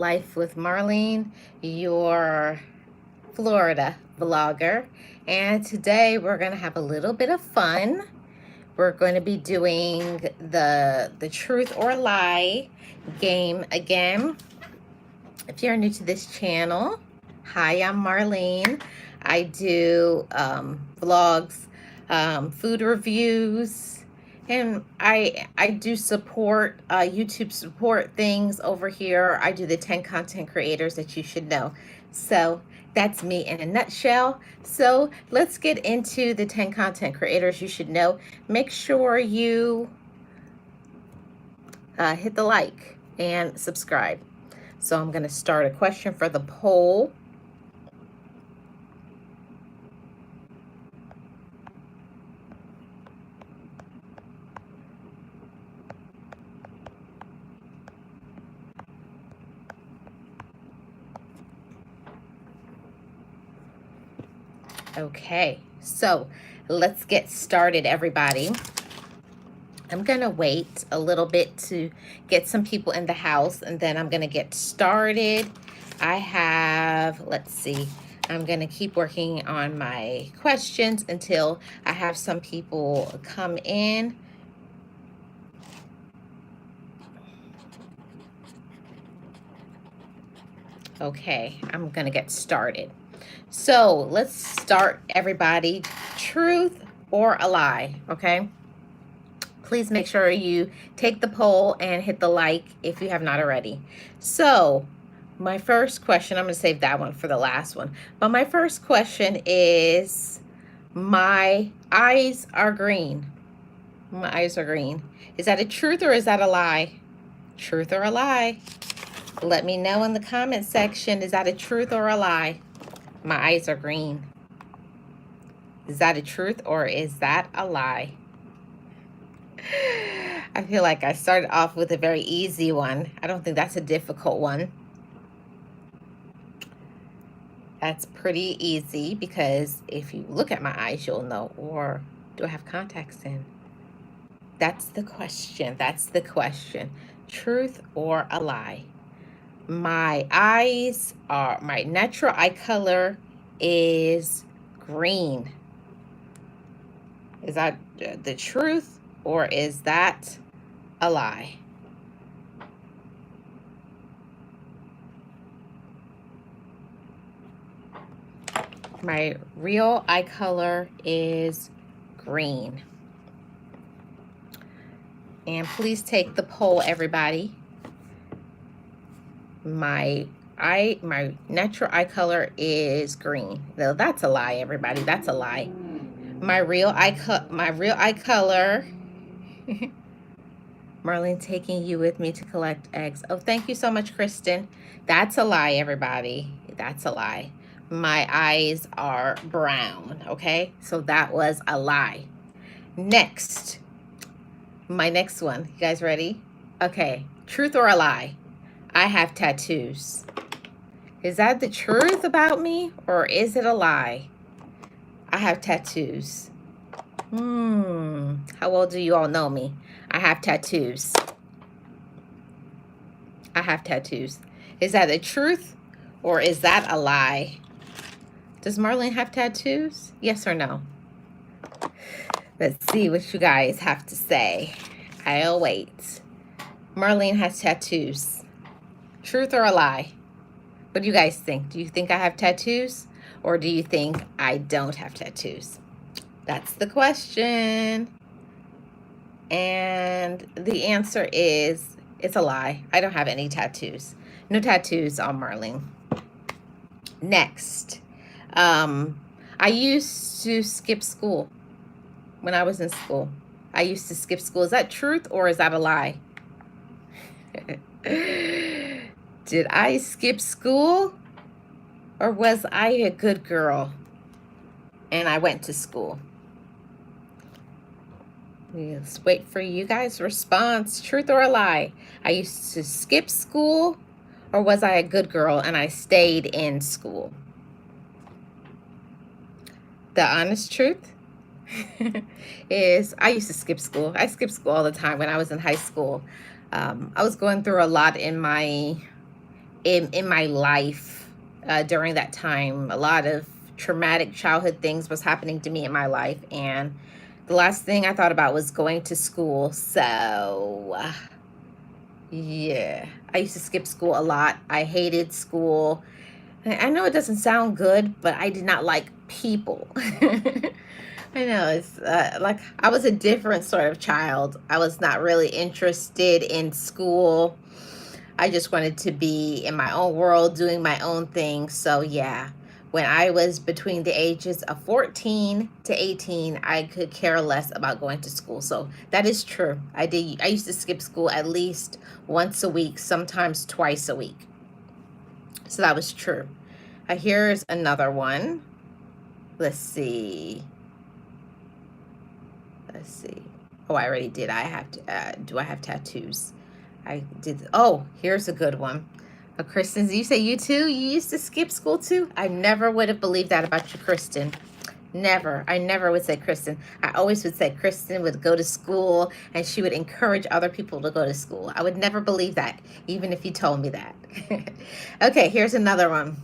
Life with Marlene, your Florida vlogger. And today we're going to have a little bit of fun. We're going to be doing the truth or lie game again. If you're new to this channel, hi, I'm Marlene. I do vlogs, food reviews, and I do support YouTube support things over here. I do the 10 content creators that you should know. So that's me in a nutshell. So let's get into the 10 content creators you should know. Make sure you hit the like and subscribe. So I'm going to start a question for the poll. Okay, so let's get started, everybody. I'm going to wait a little bit to get some people in the house, and then I'm going to get started. I have, let's see, I'm going to keep working on my questions until I have some people come in. Okay, I'm going to get started. So let's start, everybody. Truth or a lie, okay? Please make sure you take the poll and hit the like if you have not already. So my first question, I'm going to save that one for the last one. But my first question is, my eyes are green. My eyes are green. Is that a truth or is that a lie? Truth or a lie? Let me know in the comment section. Is that a truth or a lie? My eyes are green. Is that a truth or is that a lie? I feel like I started off with a very easy one. I don't think that's a difficult one. That's pretty easy because if you look at my eyes, you'll know. Or do I have contacts in? That's the question. That's the question. Truth or a lie? My eyes are, my natural eye color is green. Is that the truth or is that a lie? My real eye color is green. And please take the poll, everybody. My natural eye color is green. No, that's a lie, everybody. That's a lie. My real eye color. Marlene, taking you with me to collect eggs. Oh, thank you so much, Kristen. That's a lie, everybody. That's a lie. My eyes are brown, okay? So that was a lie. Next, my next one. You guys ready? Okay, truth or a lie? I have tattoos. Is that the truth about me or is it a lie? I have tattoos. How well do you all know me? I have tattoos. I have tattoos. Is that the truth or is that a lie? Does Marlene have tattoos? Yes or no? Let's see what you guys have to say. I'll wait. Marlene has tattoos. Truth or a lie? What do you guys think? Do you think I have tattoos or do you think I don't have tattoos? That's the question. And the answer is, it's a lie. I don't have any tattoos. No tattoos on Marlene. Next. I used to skip school when I was in school. I used to skip school. Is that truth or is that a lie? Did I skip school or was I a good girl and I went to school? Let's wait for you guys' response. Truth or a lie? I used to skip school or was I a good girl and I stayed in school? The honest truth is I used to skip school. I skipped school all the time when I was in high school. I was going through a lot in my in my life during that time. A lot of traumatic childhood things was happening to me in my life, and the last thing I thought about was going to school. So yeah, I used to skip school a lot. I hated school. I know it doesn't sound good, but I did not like people. I know it's like I was a different sort of child. I was not really interested in school. I just wanted to be in my own world, doing my own thing. So yeah, when I was between the ages of 14 to 18, I could care less about going to school. So that is true. I used to skip school at least once a week, sometimes twice a week. So that was true. Here's another one. Let's see. Let's see. Oh, I already did. I have to. Do I have tattoos? I did. Oh, here's a good one. Kristen, you say you too? You used to skip school too? I never would have believed that about you, Kristen. Never. I never would say Kristen. I always would say Kristen would go to school and she would encourage other people to go to school. I would never believe that, even if you told me that. Okay, here's another one.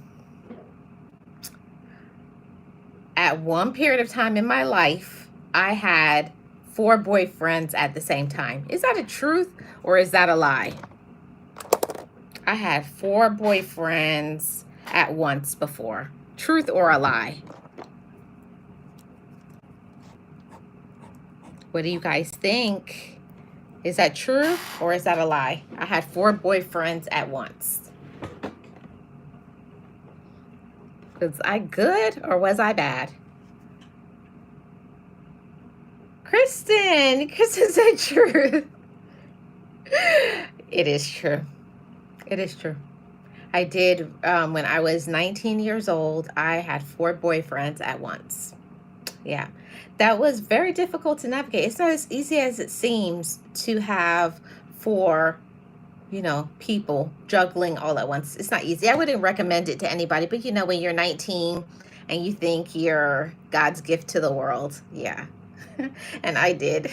At one period of time in my life, I had 4 boyfriends at the same time. Is that a truth or is that a lie? I had 4 boyfriends at once before. Truth or a lie? What do you guys think? Is that true or is that a lie? I had 4 boyfriends at once. Was I good or was I bad? Kristen said true. It is true. It is true. I did, when I was 19 years old, I had 4 boyfriends at once. Yeah, that was very difficult to navigate. It's not as easy as it seems to have 4, people juggling all at once. It's not easy. I wouldn't recommend it to anybody, but when you're 19 and you think you're God's gift to the world, yeah. And I did.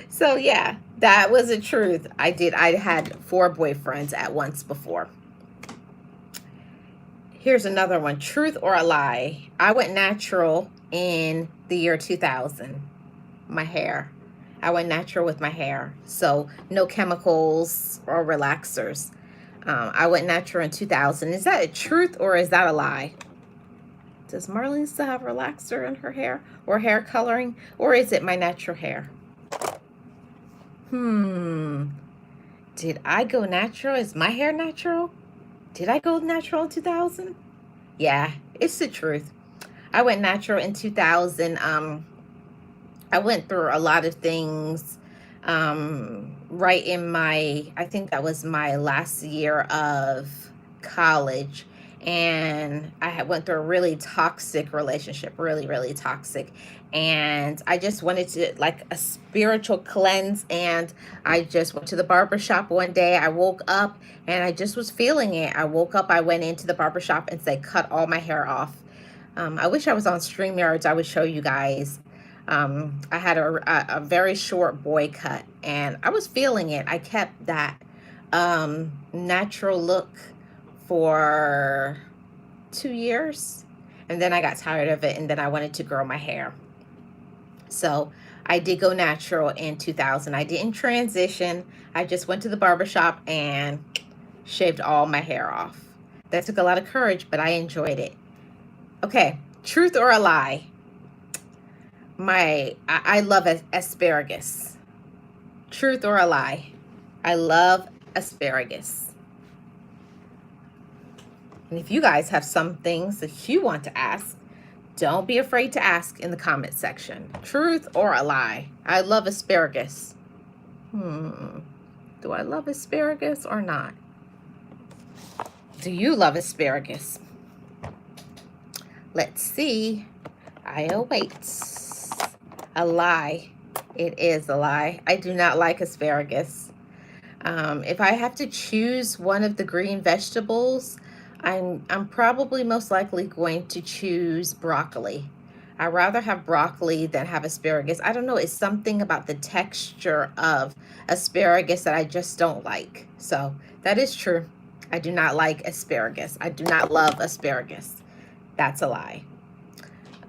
So yeah, that was the truth. I had 4 boyfriends at once before. Here's another one. Truth or a lie? I went natural in the year 2000. My hair. I went natural with my hair. So no chemicals or relaxers. I went natural in 2000. Is that a truth or is that a lie? Does Marlene still have relaxer in her hair or hair coloring? Or is it my natural hair? Did I go natural? Is my hair natural? Did I go natural in 2000? Yeah, it's the truth. I went natural in 2000. I went through a lot of things right in I think that was my last year of college. And I went through a really toxic relationship, really, really toxic. And I just wanted to, like, a spiritual cleanse. And I just went to the barbershop one day. I woke up and I just was feeling it. I woke up, I went into the barbershop and said, cut all my hair off. I wish I was on StreamYards. I would show you guys. I had a very short boy cut and I was feeling it. I kept that natural look for 2 years and then I got tired of it and then I wanted to grow my hair. So I did go natural in 2000. I didn't transition. I just went to the barbershop and shaved all my hair off. That took a lot of courage, but I enjoyed it. Okay, truth or a lie? I love asparagus. Truth or a lie? I love asparagus. And if you guys have some things that you want to ask, don't be afraid to ask in the comment section. Truth or a lie? I love asparagus. Do I love asparagus or not? Do you love asparagus? Let's see. I await. A lie. It is a lie. I do not like asparagus. If I have to choose one of the green vegetables, I'm probably most likely going to choose broccoli. I'd rather have broccoli than have asparagus. I don't know. It's something about the texture of asparagus that I just don't like. So that is true. I do not like asparagus. I do not love asparagus. That's a lie.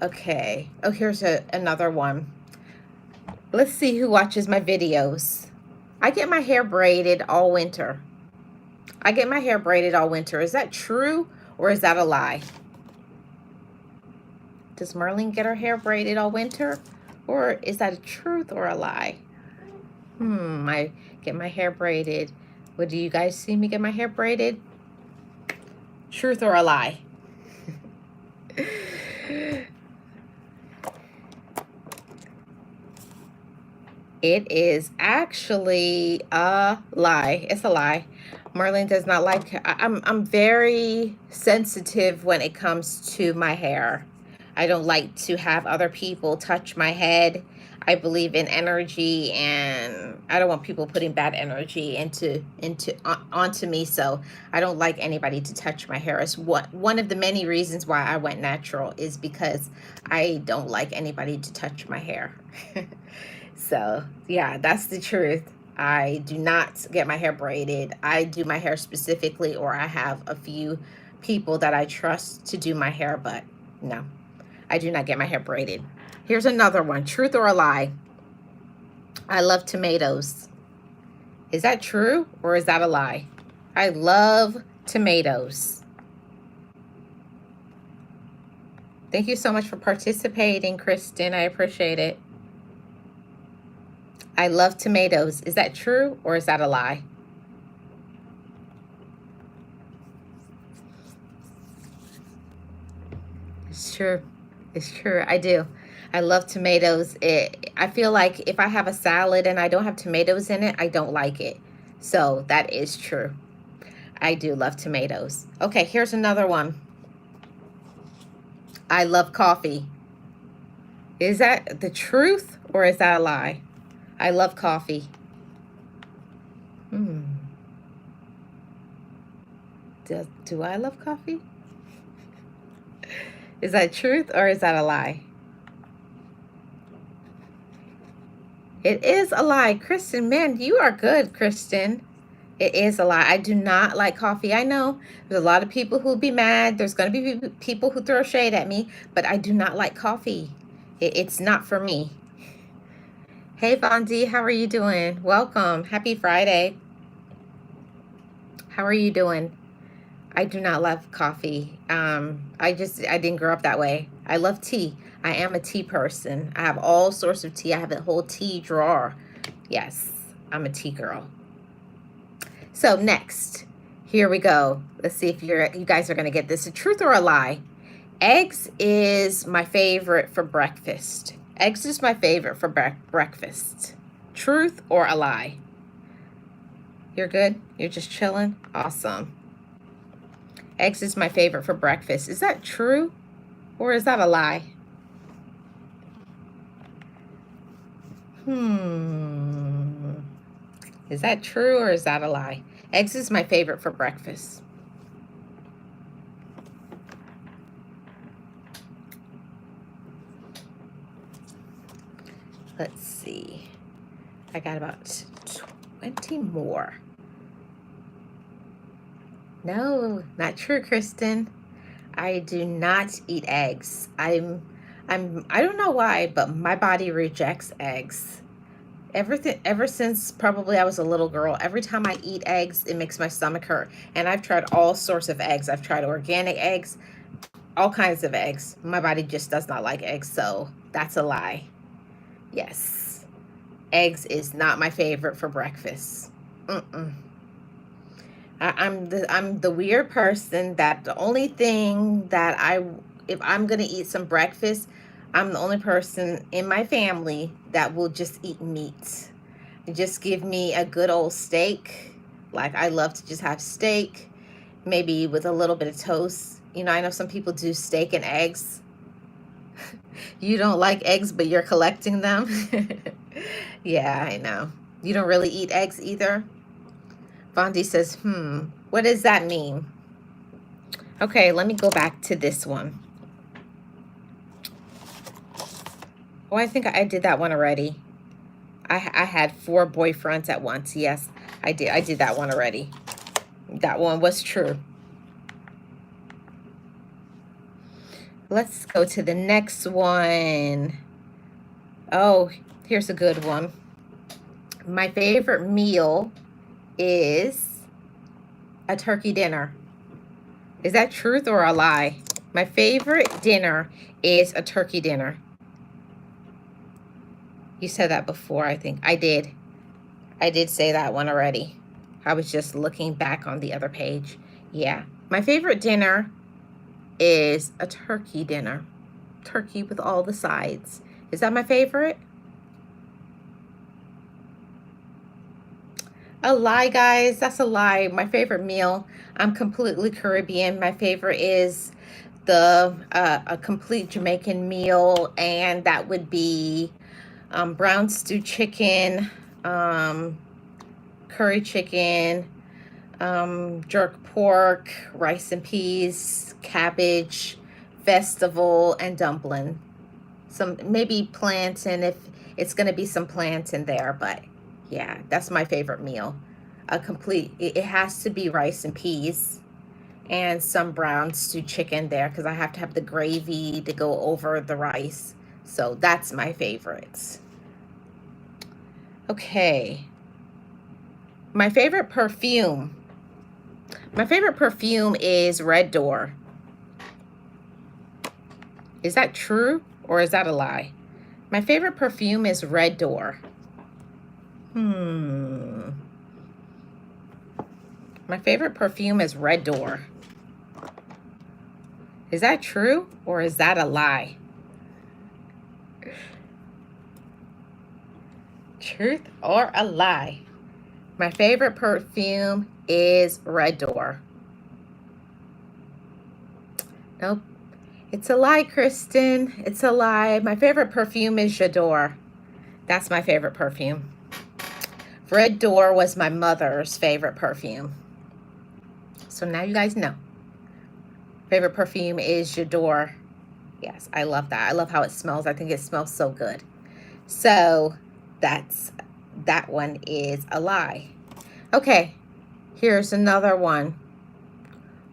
Okay. Oh, here's another one. Let's see who watches my videos. I get my hair braided all winter. I get my hair braided all winter. Is that true or is that a lie? Does Marlene get her hair braided all winter? Or is that a truth or a lie? I get my hair braided. What, do you guys see me get my hair braided? Truth or a lie? It is actually a lie. It's a lie. Marlene does not like, I'm very sensitive when it comes to my hair. I don't like to have other people touch my head. I believe in energy, and I don't want people putting bad energy onto me. So I don't like anybody to touch my hair. It's one of the many reasons why I went natural, is because I don't like anybody to touch my hair. So yeah, that's the truth. I do not get my hair braided. I do my hair specifically, or I have a few people that I trust to do my hair, but no, I do not get my hair braided. Here's another one. Truth or a lie? I love tomatoes. Is that true or is that a lie? I love tomatoes. Thank you so much for participating, Kristen. I appreciate it. I love tomatoes. Is that true or is that a lie? It's true. It's true. I do. I love tomatoes. I feel like if I have a salad and I don't have tomatoes in it, I don't like it. So that is true. I do love tomatoes. Okay, here's another one. I love coffee. Is that the truth or is that a lie? I love coffee. Do I love coffee? Is that truth or is that a lie? It is a lie. Kristen, man, you are good, Kristen. It is a lie. I do not like coffee. I know there's a lot of people who'll be mad. There's going to be people who throw shade at me, but I do not like coffee. It's not for me. Hey, Vondi, how are you doing? Welcome. Happy Friday. How are you doing? I do not love coffee. I didn't grow up that way. I love tea. I am a tea person. I have all sorts of tea. I have a whole tea drawer. Yes, I'm a tea girl. So next, here we go. Let's see if you guys are going to get this. A truth or a lie? Eggs is my favorite for breakfast. Eggs is my favorite for breakfast. Truth or a lie? You're good? You're just chilling? Awesome. Eggs is my favorite for breakfast. Is that true or is that a lie? Is that true or is that a lie? Eggs is my favorite for breakfast. Let's see. I got about 20 more. No, not true, Kristen. I do not eat eggs. I don't know why, but my body rejects eggs. Ever since probably I was a little girl, every time I eat eggs, it makes my stomach hurt. And I've tried all sorts of eggs. I've tried organic eggs, all kinds of eggs. My body just does not like eggs, so that's a lie. Yes, eggs is not my favorite for breakfast. I'm the weird person that the only thing that if I'm gonna eat some breakfast, I'm the only person in my family that will just eat meat. Just give me a good old steak. Like, I love to just have steak, maybe with a little bit of toast. You know, I know some people do steak and eggs. You don't like eggs, but you're collecting them. Yeah, I know. You don't really eat eggs either. Vondi says, what does that mean? Okay, let me go back to this one. Oh, I think I did that one already. I had 4 boyfriends at once. Yes, I did. I did that one already. That one was true. Let's go to the next one. Oh, here's a good one. My favorite meal is a turkey dinner. Is that truth or a lie? My favorite dinner is a turkey dinner. You said that before, I think. I did. I did say that one already. I was just looking back on the other page. Yeah. My favorite dinner is a turkey dinner. Turkey with all the sides. Is that my favorite? A lie, guys. That's a lie. My favorite meal, I'm completely Caribbean. My favorite is the a complete Jamaican meal, and that would be brown stew chicken, curry chicken, jerk pork, rice and peas, cabbage, vegetable, and dumpling. Some maybe plantain if it's going to be some plantain there, but yeah, that's my favorite meal. A complete, it has to be rice and peas and some brown stew chicken there because I have to have the gravy to go over the rice. So that's my favorites. Okay. My favorite perfume. My favorite perfume is Red Door. Is that true or is that a lie? My favorite perfume is Red Door. My favorite perfume is Red Door. Is that true or is that a lie? Truth or a lie? My favorite perfume is Red Door. Nope. It's a lie, Kristen. It's a lie. My favorite perfume is J'adore. That's my favorite perfume. Red Door was my mother's favorite perfume. So now you guys know. Favorite perfume is J'adore. Yes, I love that. I love how it smells. I think it smells so good. So that one is a lie. Okay, here's another one.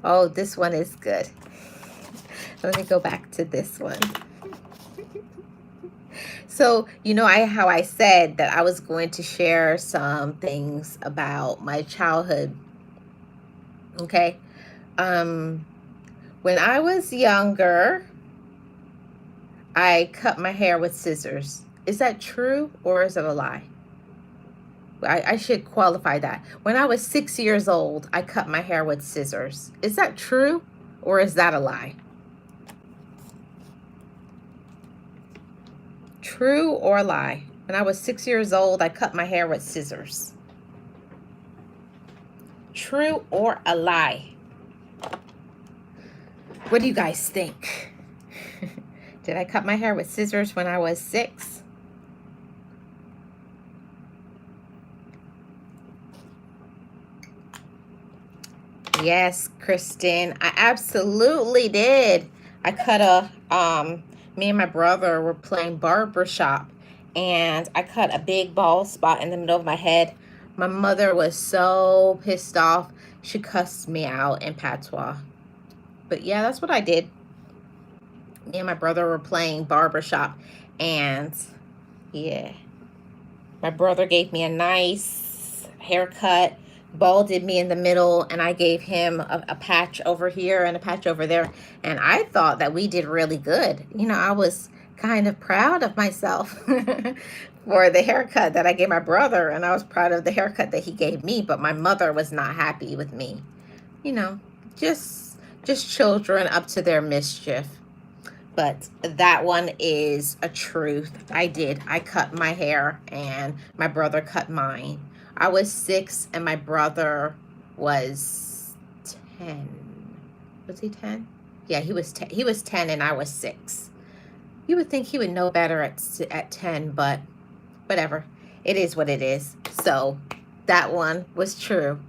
Oh, this one is good. Let me go back to this one. So, you know how I said that I was going to share some things about my childhood. Okay. When I was younger, I cut my hair with scissors. Is that true or is it a lie? I should qualify that. When I was 6 years old, I cut my hair with scissors. Is that true or is that a lie? True or lie? When I was 6 years old, I cut my hair with scissors. True or a lie? What do you guys think? Did I cut my hair with scissors when I was 6? Yes, Kristen, I absolutely did. I cut me and my brother were playing barbershop, and I cut a big bald spot in the middle of my head. My mother was so pissed off. She cussed me out in patois. But yeah, that's what I did. Me and my brother were playing barbershop, and yeah, my brother gave me a nice haircut, balded me in the middle, and I gave him a patch over here and a patch over there. And I thought that we did really good. You know, I was kind of proud of myself for the haircut that I gave my brother, and I was proud of the haircut that he gave me, but my mother was not happy with me. You know, just children up to their mischief. But that one is a truth. I did. I cut my hair and my brother cut mine. I was 6 and my brother was 10. Was he 10? Yeah, he was 10. He was 10 and I was 6. You would think he would know better at 10, but whatever. It is what it is. So that one was true.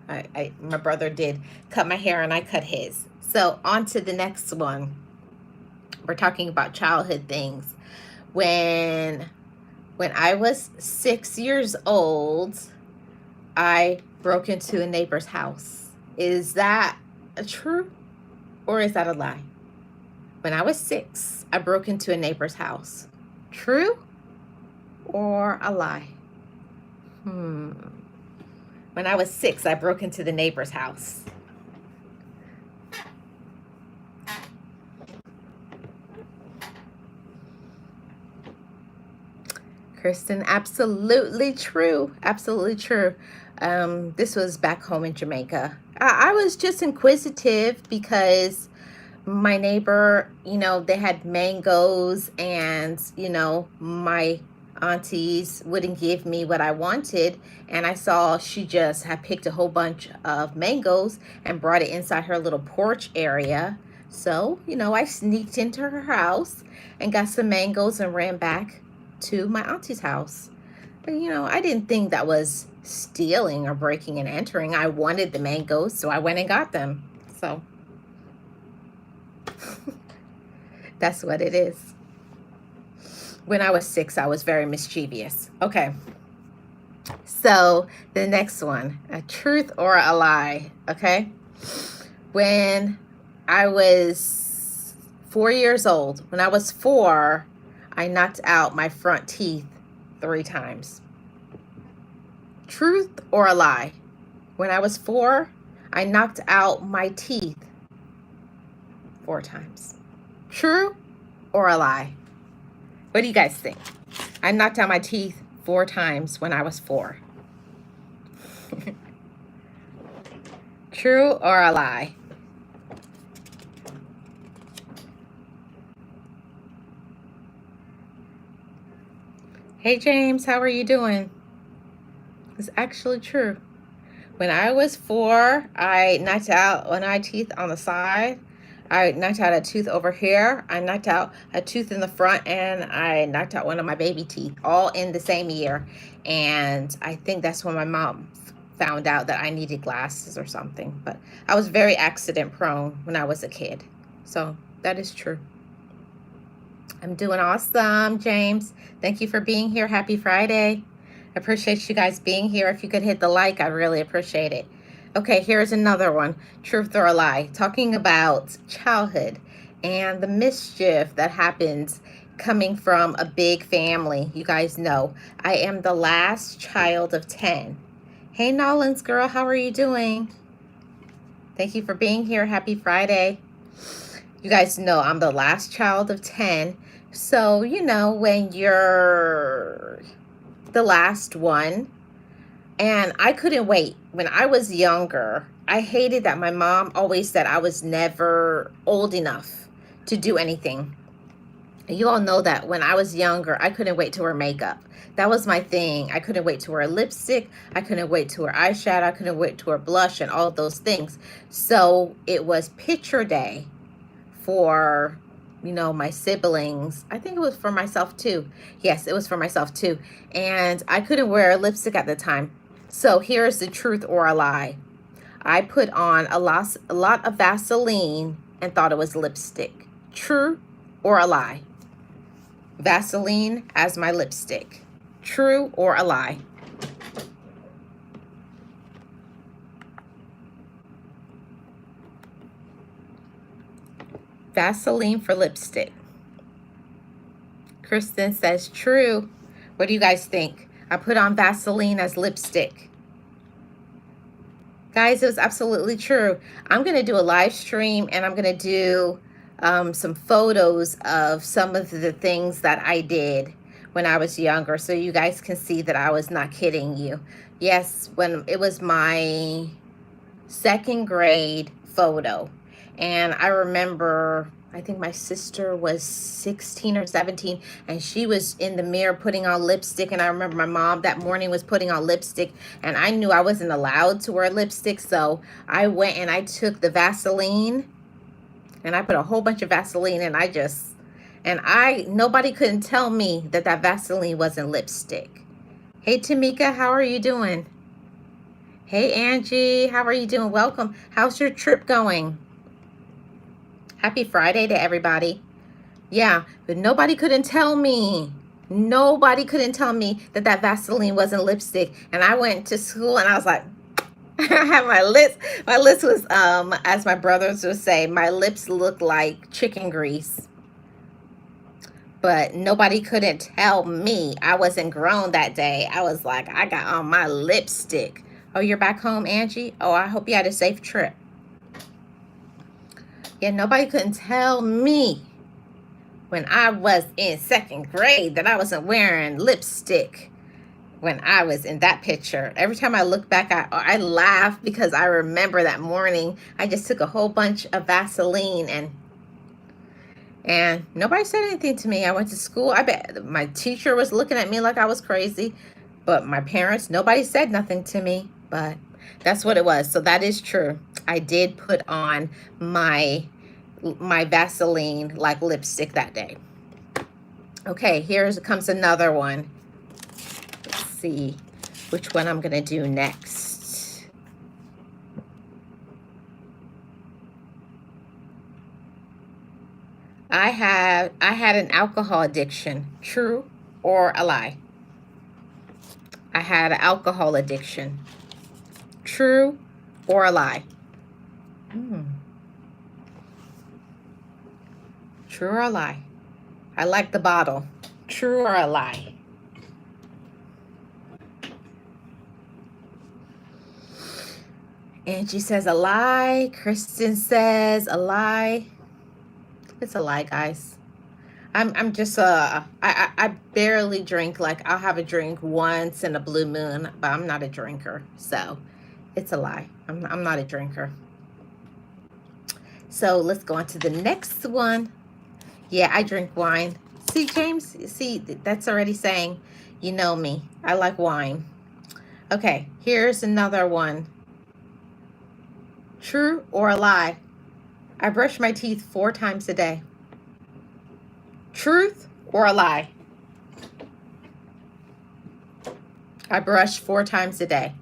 My brother did cut my hair and I cut his. So on to the next one. We're talking about childhood things. When I was 6 years old, I broke into a neighbor's house. Is that a true or is that a lie? When I was 6, I broke into a neighbor's house. True or a lie? When I was 6, I broke into the neighbor's house. Kristen, absolutely true. Absolutely true. This was back home in Jamaica. I was just inquisitive because my neighbor, they had mangoes, and, my aunties wouldn't give me what I wanted. And I saw she just had picked a whole bunch of mangoes and brought it inside her little porch area. So, I sneaked into her house and got some mangoes and ran back to my auntie's house. But, I didn't think that was stealing or breaking and entering. I wanted the mangoes, so I went and got them. So that's what it is. When I was 6, I was very mischievous. Okay. So the next one, a truth or a lie. Okay. When I was 4 years old, when I was 4, I knocked out my front teeth 3 times. Truth or a lie? When I was 4, I knocked out my teeth 4 times. True or a lie? What do you guys think? I knocked out my teeth 4 times when I was 4. True or a lie? Hey James, how are you doing? It's actually true. When I was 4, I knocked out one of my teeth on the side. I knocked out a tooth over here. I knocked out a tooth in the front, and I knocked out one of my baby teeth, all in the same year. And I think that's when my mom found out that I needed glasses or something. But I was very accident prone when I was a kid. So that is true. I'm doing awesome, James. Thank you for being here. Happy Friday. I appreciate you guys being here. If you could hit the like, I really appreciate it. Okay, here's another one. Truth or a lie? Talking about childhood and the mischief that happens coming from a big family. You guys know I am the last child of 10. Hey, Nolan's girl, how are you doing? Thank you for being here. Happy Friday. You guys know I'm the last child of 10. So, when you're the last one, and I couldn't wait. When I was younger, I hated that my mom always said I was never old enough to do anything. You all know that when I was younger, I couldn't wait to wear makeup. That was my thing. I couldn't wait to wear lipstick. I couldn't wait to wear eyeshadow. I couldn't wait to wear blush and all of those things. So it was picture day for, my siblings. I think it was for myself too. Yes, it was for myself too. And I couldn't wear lipstick at the time. So here's the truth or a lie. I put on a lot of Vaseline and thought it was lipstick. True or a lie? Vaseline as my lipstick. True or a lie? Vaseline for lipstick. Kristen says true. What do you guys think? I put on Vaseline as lipstick. Guys, it was absolutely true. I'm going to do a live stream, and I'm going to do some photos of some of the things that I did when I was younger, so you guys can see that I was not kidding you. Yes, when it was my 2nd grade photo, and I remember, I think my sister was 16 or 17, and she was in the mirror putting on lipstick. And I remember my mom that morning was putting on lipstick, and I knew I wasn't allowed to wear lipstick. So I went and I took the Vaseline, and I put a whole bunch of Vaseline, and nobody couldn't tell me that Vaseline wasn't lipstick. Hey, Tamika, how are you doing? Hey, Angie, how are you doing? Welcome. How's your trip going? Happy Friday to everybody. Yeah, but nobody couldn't tell me. Nobody couldn't tell me that Vaseline wasn't lipstick. And I went to school and I was like, I had my lips was, as my brothers would say, my lips look like chicken grease. But nobody couldn't tell me. I wasn't grown that day. I was like, I got on my lipstick. Oh, you're back home, Angie? Oh, I hope you had a safe trip. Yeah, nobody couldn't tell me when I was in second grade that I wasn't wearing lipstick when I was in that picture. Every time I look back, I laugh because I remember that morning. I just took a whole bunch of Vaseline and nobody said anything to me. I went to school. I bet my teacher was looking at me like I was crazy, but my parents, nobody said nothing to me, but that's what it was. So that is true. I did put on my Vaseline like lipstick that day. Okay, here comes another one. Let's see which one I'm gonna do next. I had an alcohol addiction. True or a lie? I had an alcohol addiction. True or a lie? True or a lie? I like the bottle. True or a lie? Angie says a lie. Kristen says a lie. It's a lie, guys. I'm just I barely drink. Like, I'll have a drink once in a blue moon, but I'm not a drinker. So it's a lie. I'm not a drinker. So let's go on to the next one. Yeah, I drink wine. See, James, see, that's already saying, you know me. I like wine. Okay, here's another one. True or a lie? I brush my teeth 4 times a day. Truth or a lie? I brush 4 times a day.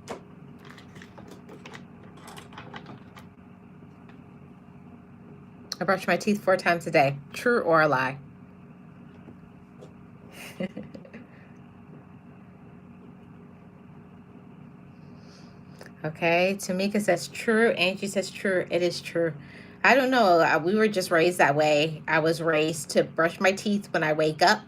I brush my teeth 4 times a day. True or a lie? Okay, Tamika says true. Angie says true. It is true. I don't know. We were just raised that way. I was raised to brush my teeth when I wake up.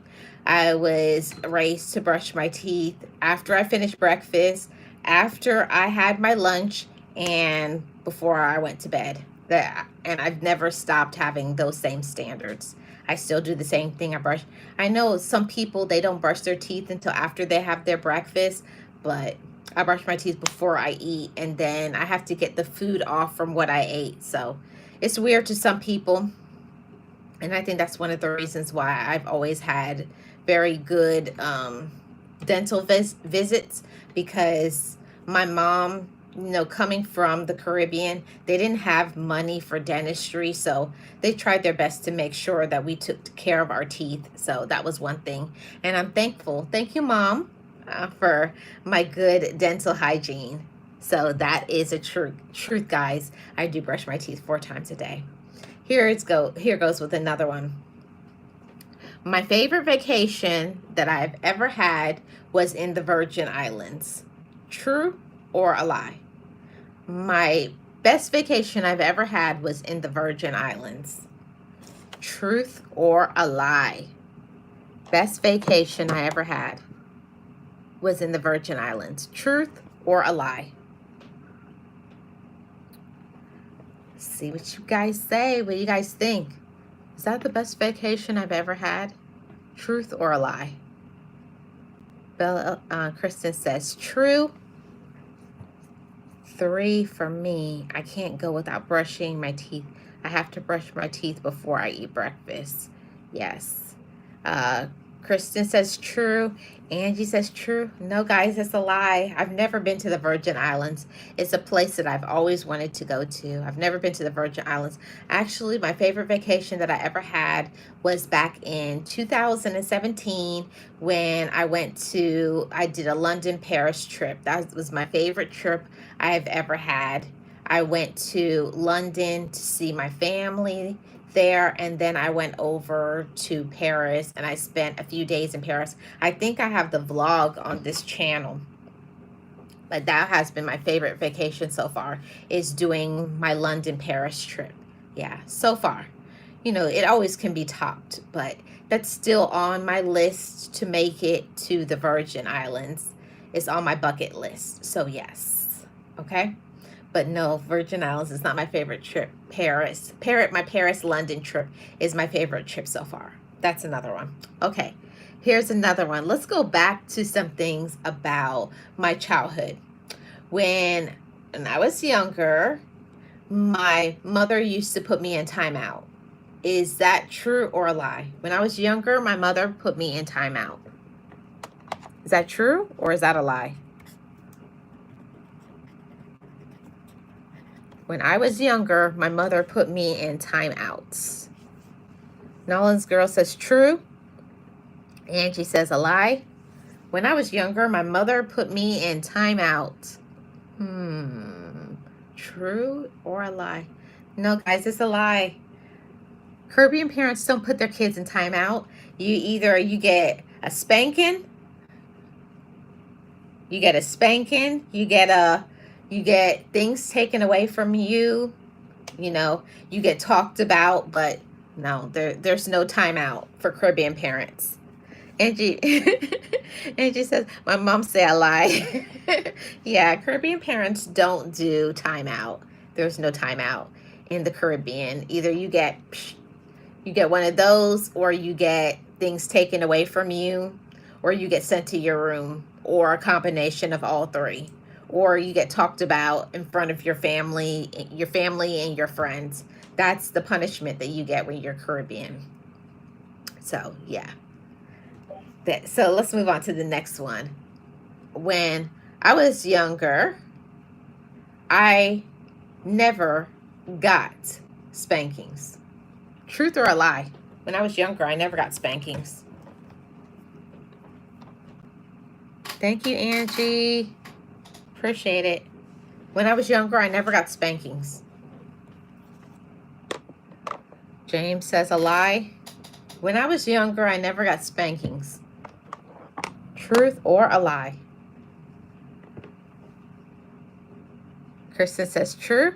I was raised to brush my teeth after I finished breakfast, after I had my lunch, and before I went to bed. And I've never stopped having those same standards. I still do the same thing. I know some people, they don't brush their teeth until after they have their breakfast, but I brush my teeth before I eat, and then I have to get the food off from what I ate. So it's weird to some people, and I think that's one of the reasons why I've always had very good dental visits, because my mom, you know, coming from the Caribbean, they didn't have money for dentistry, so they tried their best to make sure that we took care of our teeth. So that was one thing, and I'm thankful. Thank you, Mom, for my good dental hygiene. So that is a truth, guys. I do brush my teeth 4 times a day. Here goes with another one. My favorite vacation that I've ever had was in the Virgin Islands. True or a lie? My best vacation I've ever had was in the Virgin Islands. Truth or a lie? Best vacation I ever had was in the Virgin Islands. Truth or a lie? See what you guys say. What do you guys think? Is that the best vacation I've ever had? Truth or a lie? Kristen says true. 3 for me. I can't go without brushing my teeth. I have to brush my teeth before I eat breakfast. Yes. Kristen says true. Angie says true. No, guys, it's a lie. I've never been to the Virgin Islands. It's a place that I've always wanted to go to. I've never been to the Virgin Islands. Actually, my favorite vacation that I ever had was back in 2017 when I did a London-Paris trip. That was my favorite trip I've ever had. I went to London to see my family there, and then I went over to Paris and I spent a few days in Paris. I think I have the vlog on this channel But that has been my favorite vacation so far, is doing my London Paris trip. Yeah, so far. You know, it always can be topped, but that's still on my list to make it to the Virgin Islands. It's on my bucket list. So yes. Okay? But no, Virgin Islands is not my favorite trip. My Paris London trip is my favorite trip so far. That's another one. Okay. Here's another one. Let's go back to some things about my childhood. When I was younger, my mother used to put me in timeout. Is that true or a lie? When I was younger, my mother put me in timeout. Is that true or is that a lie? When I was younger, my mother put me in timeouts. Nolan's girl says true. Angie says a lie. When I was younger, my mother put me in timeout. True or a lie? No, guys, it's a lie. Caribbean parents don't put their kids in timeout. You get a spanking, you get things taken away from you. You know, you get talked about, but no, there's no timeout for Caribbean parents. Angie, Angie says, my mom say I lie. Yeah, Caribbean parents don't do timeout. There's no timeout in the Caribbean. Either you get one of those, or you get things taken away from you, or you get sent to your room, or a combination of all three, or you get talked about in front of your family and your friends. That's the punishment that you get when you're Caribbean. So yeah. So let's move on to the next one. When I was younger, I never got spankings. Truth or a lie? When I was younger, I never got spankings. Thank you, Angie. Appreciate it. When I was younger, I never got spankings. James says a lie. When I was younger, I never got spankings. Truth or a lie? Kristen says true.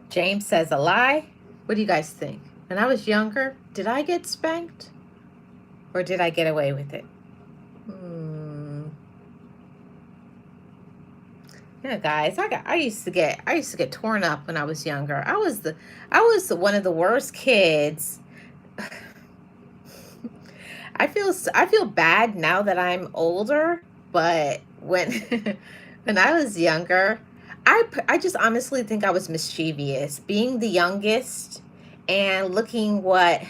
James says a lie. What do you guys think? When I was younger, did I get spanked? Or did I get away with it? Yeah, guys, I used to get torn up when I was younger. I was one of the worst kids. I feel bad now that I'm older, but when when I was younger, I just honestly think I was mischievous, being the youngest and looking what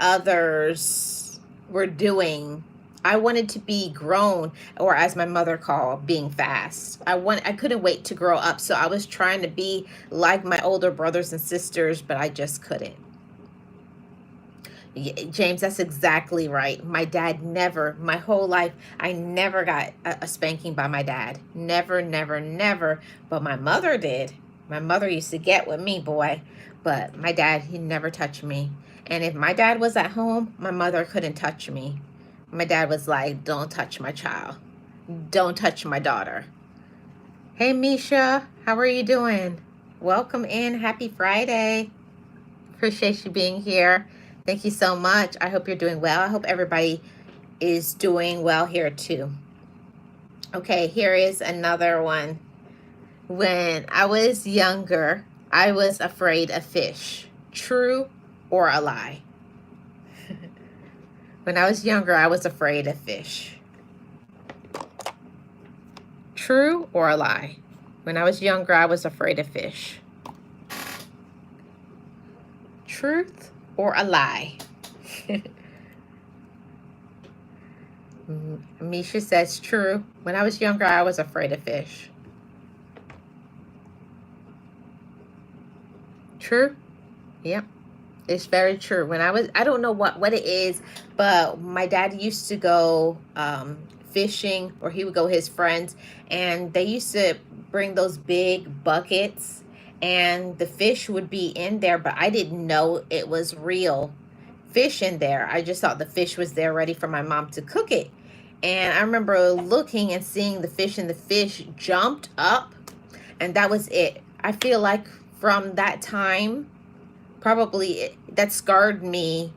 others were doing. I wanted to be grown, or as my mother called, being fast. I couldn't wait to grow up, so I was trying to be like my older brothers and sisters, but I just couldn't. James, that's exactly right. My dad never, my whole life, I never got a spanking by my dad. Never, never, never. But my mother did. My mother used to get with me, boy. But my dad, he never touched me. And if my dad was at home, my mother couldn't touch me. My dad was like, don't touch my child. Don't touch my daughter. Hey, Misha, how are you doing? Welcome in. Happy Friday. Appreciate you being here. Thank you so much. I hope you're doing well. I hope everybody is doing well here too. Okay, here is another one. When I was younger, I was afraid of fish. True or a lie? When I was younger, I was afraid of fish. True or a lie? When I was younger, I was afraid of fish. Truth or a lie? Misha says true. When I was younger, I was afraid of fish. True? Yep. It's very true. When I don't know what it is, but my dad used to go fishing, or he would go with his friends, and they used to bring those big buckets, and the fish would be in there, but I didn't know it was real fish in there. I just thought the fish was there ready for my mom to cook it. And I remember looking and seeing the fish, and the fish jumped up, and that was it. I feel like from that time, probably that scarred me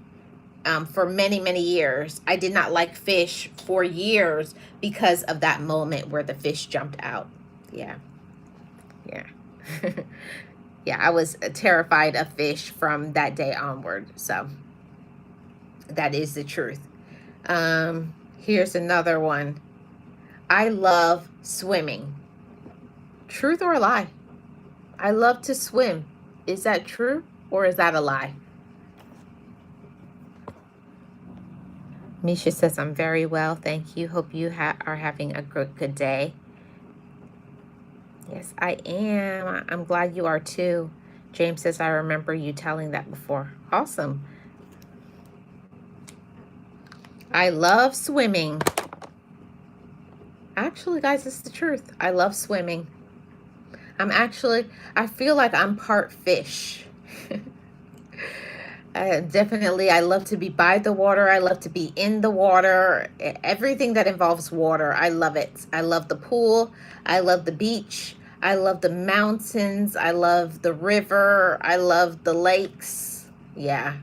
for many, many years. I did not like fish for years because of that moment where the fish jumped out. Yeah, yeah. Yeah, I was terrified of fish from that day onward. So that is the truth. Here's another one. I love swimming. Truth or a lie? I love to swim. Is that true or is that a lie? Misha says, I'm very well, thank you. Hope you are having a good day. Yes, I am. I'm glad you are too. James says, I remember you telling that before. Awesome. I love swimming. Actually, guys, it's the truth. I love swimming. I feel like I'm part fish. Definitely, I love to be by the water. I love to be in the water. Everything that involves water, I love it. I love the pool. I love the beach. I love the mountains. I love the river. I love the lakes. Yeah,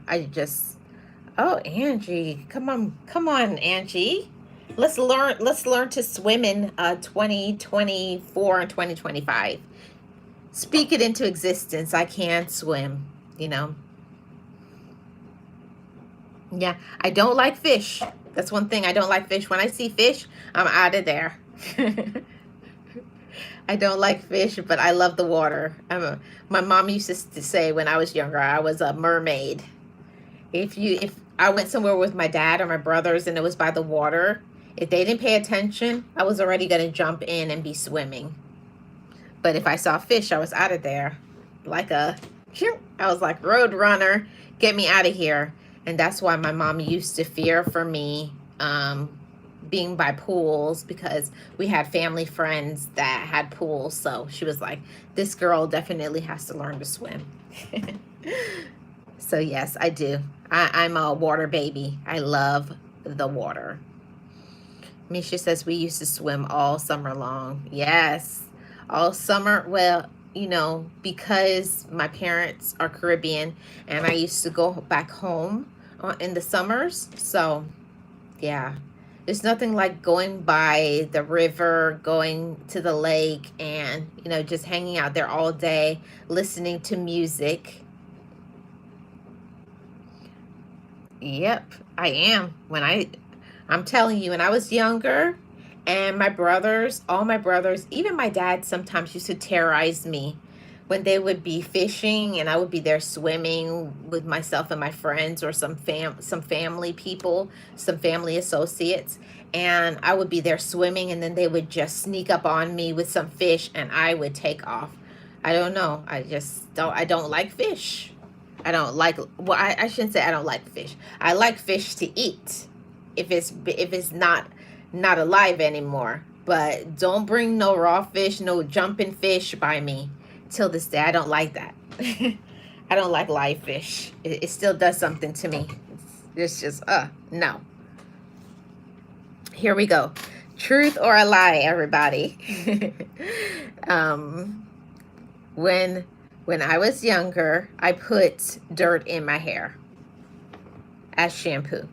oh, Angie, come on, Angie. Let's learn to swim in 2024 and 2025. Speak it into existence. I can swim, you know. Yeah, I don't like fish. That's one thing. I don't like fish. When I see fish, I'm out of there. I don't like fish, but I love the water. My mom used to say when I was younger, I was a mermaid. If I went somewhere with my dad or my brothers and it was by the water, if they didn't pay attention, I was already going to jump in and be swimming. But if I saw fish, I was out of there. I was like, road runner, get me out of here. And that's why my mom used to fear for me being by pools, because we had family friends that had pools. So she was like, this girl definitely has to learn to swim. So yes, I do. I'm a water baby. I love the water. Misha says we used to swim all summer long. Yes, all summer. Well, you know, because my parents are Caribbean and I used to go back home in the summers. So yeah, there's nothing like going by the river, going to the lake, and, you know, just hanging out there all day, listening to music. Yep, I am. I'm telling you, when I was younger, and my brothers, all my brothers, even my dad sometimes used to terrorize me when they would be fishing and I would be there swimming with myself and my friends, or some family people, some family associates, and I would be there swimming, and then they would just sneak up on me with some fish and I would take off. I don't know. I don't like fish. I don't like, well, I shouldn't say I don't like fish. I like fish to eat if it's not alive anymore. But don't bring no raw fish, no jumping fish by me. Till this day, I don't like that. I don't like live fish. It still does something to me. It's just, no. Here we go. Truth or a lie, everybody. When I was younger, I put dirt in my hair as shampoo.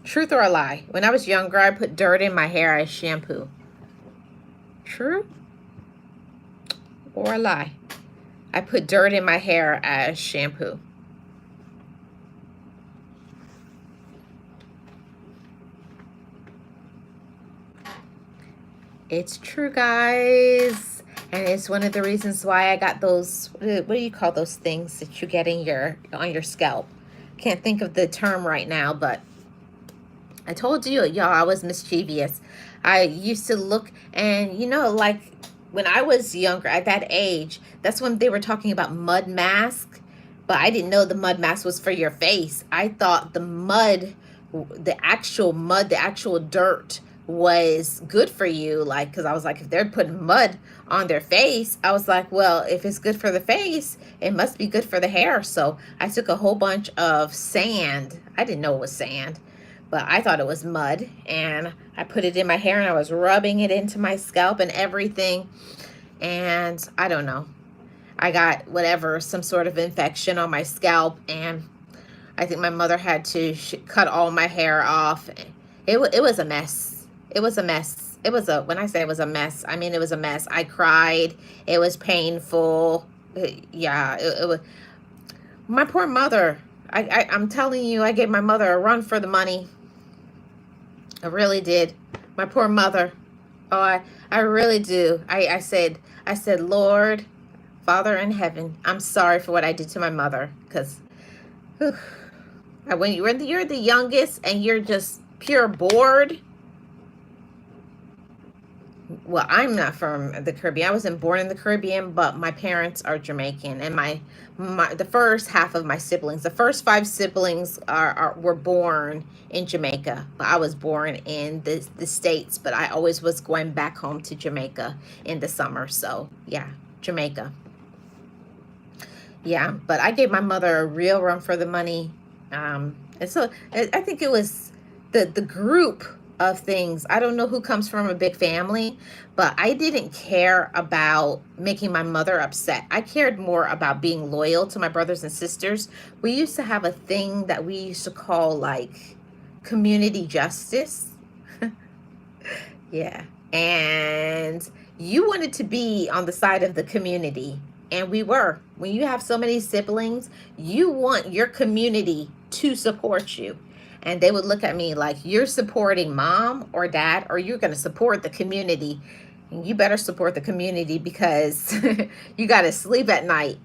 Truth or a lie? When I was younger, I put dirt in my hair as shampoo. True or a lie? I put dirt in my hair as shampoo. It's true, guys. And it's one of the reasons why I got those, what do you call those things that you get on your scalp? Can't think of the term right now, but I told you, y'all, I was mischievous. I used to look, and, you know, like when I was younger, at that age, that's when they were talking about mud mask. But I didn't know the mud mask was for your face. I thought the actual dirt was good for you. Like, because I was like, if they're putting mud on their face, I was like, well, if it's good for the face, it must be good for the hair. So I took a whole bunch of sand. I didn't know it was sand, but I thought it was mud, and I put it in my hair and I was rubbing it into my scalp and everything, and I don't know, I got whatever, some sort of infection on my scalp, and I think my mother had to cut all my hair off. It was a mess. It was a mess. It was a, when I say it was a mess, I mean it was a mess. I cried. It was painful. Yeah, it was. My poor mother. I'm telling you, I gave my mother a run for the money. I really did. My poor mother. Oh, I really do. I said, Lord, Father in heaven, I'm sorry for what I did to my mother, because when you're the youngest and you're just pure bored. Well, I'm not from the Caribbean. I wasn't born in the Caribbean, but my parents are Jamaican, and the first half of my siblings, the first 5 siblings were born in Jamaica. But I was born in the States, but I always was going back home to Jamaica in the summer. So yeah, Jamaica. Yeah, but I gave my mother a real run for the money. And so I think it was the group of things. I don't know who comes from a big family, but I didn't care about making my mother upset. I cared more about being loyal to my brothers and sisters. We used to have a thing that we used to call like community justice. Yeah. And you wanted to be on the side of the community. And we were. When you have so many siblings, you want your community to support you. And they would look at me like, you're supporting mom or dad, or you're going to support the community. And you better support the community, because you got to sleep at night.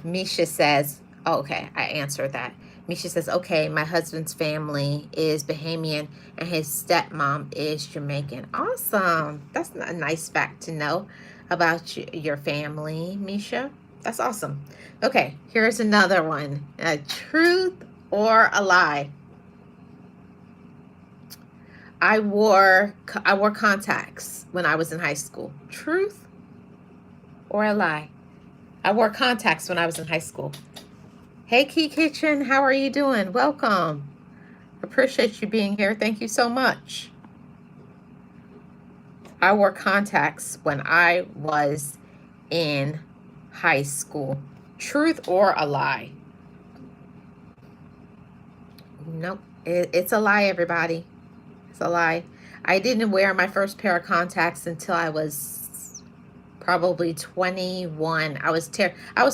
Misha says, oh, okay, I answered that. Misha says, okay, my husband's family is Bahamian and his stepmom is Jamaican. Awesome. That's a nice fact to know about your family, Misha. That's awesome. Okay, here's another one. A truth or a lie? I wore contacts when I was in high school. Truth or a lie? I wore contacts when I was in high school. Hey, Key Kitchen, how are you doing? Welcome. Appreciate you being here. Thank you so much. I wore contacts when I was in high school. Truth or a lie? Nope. It's a lie, everybody. It's a lie. I didn't wear my first pair of contacts until I was probably 21. I was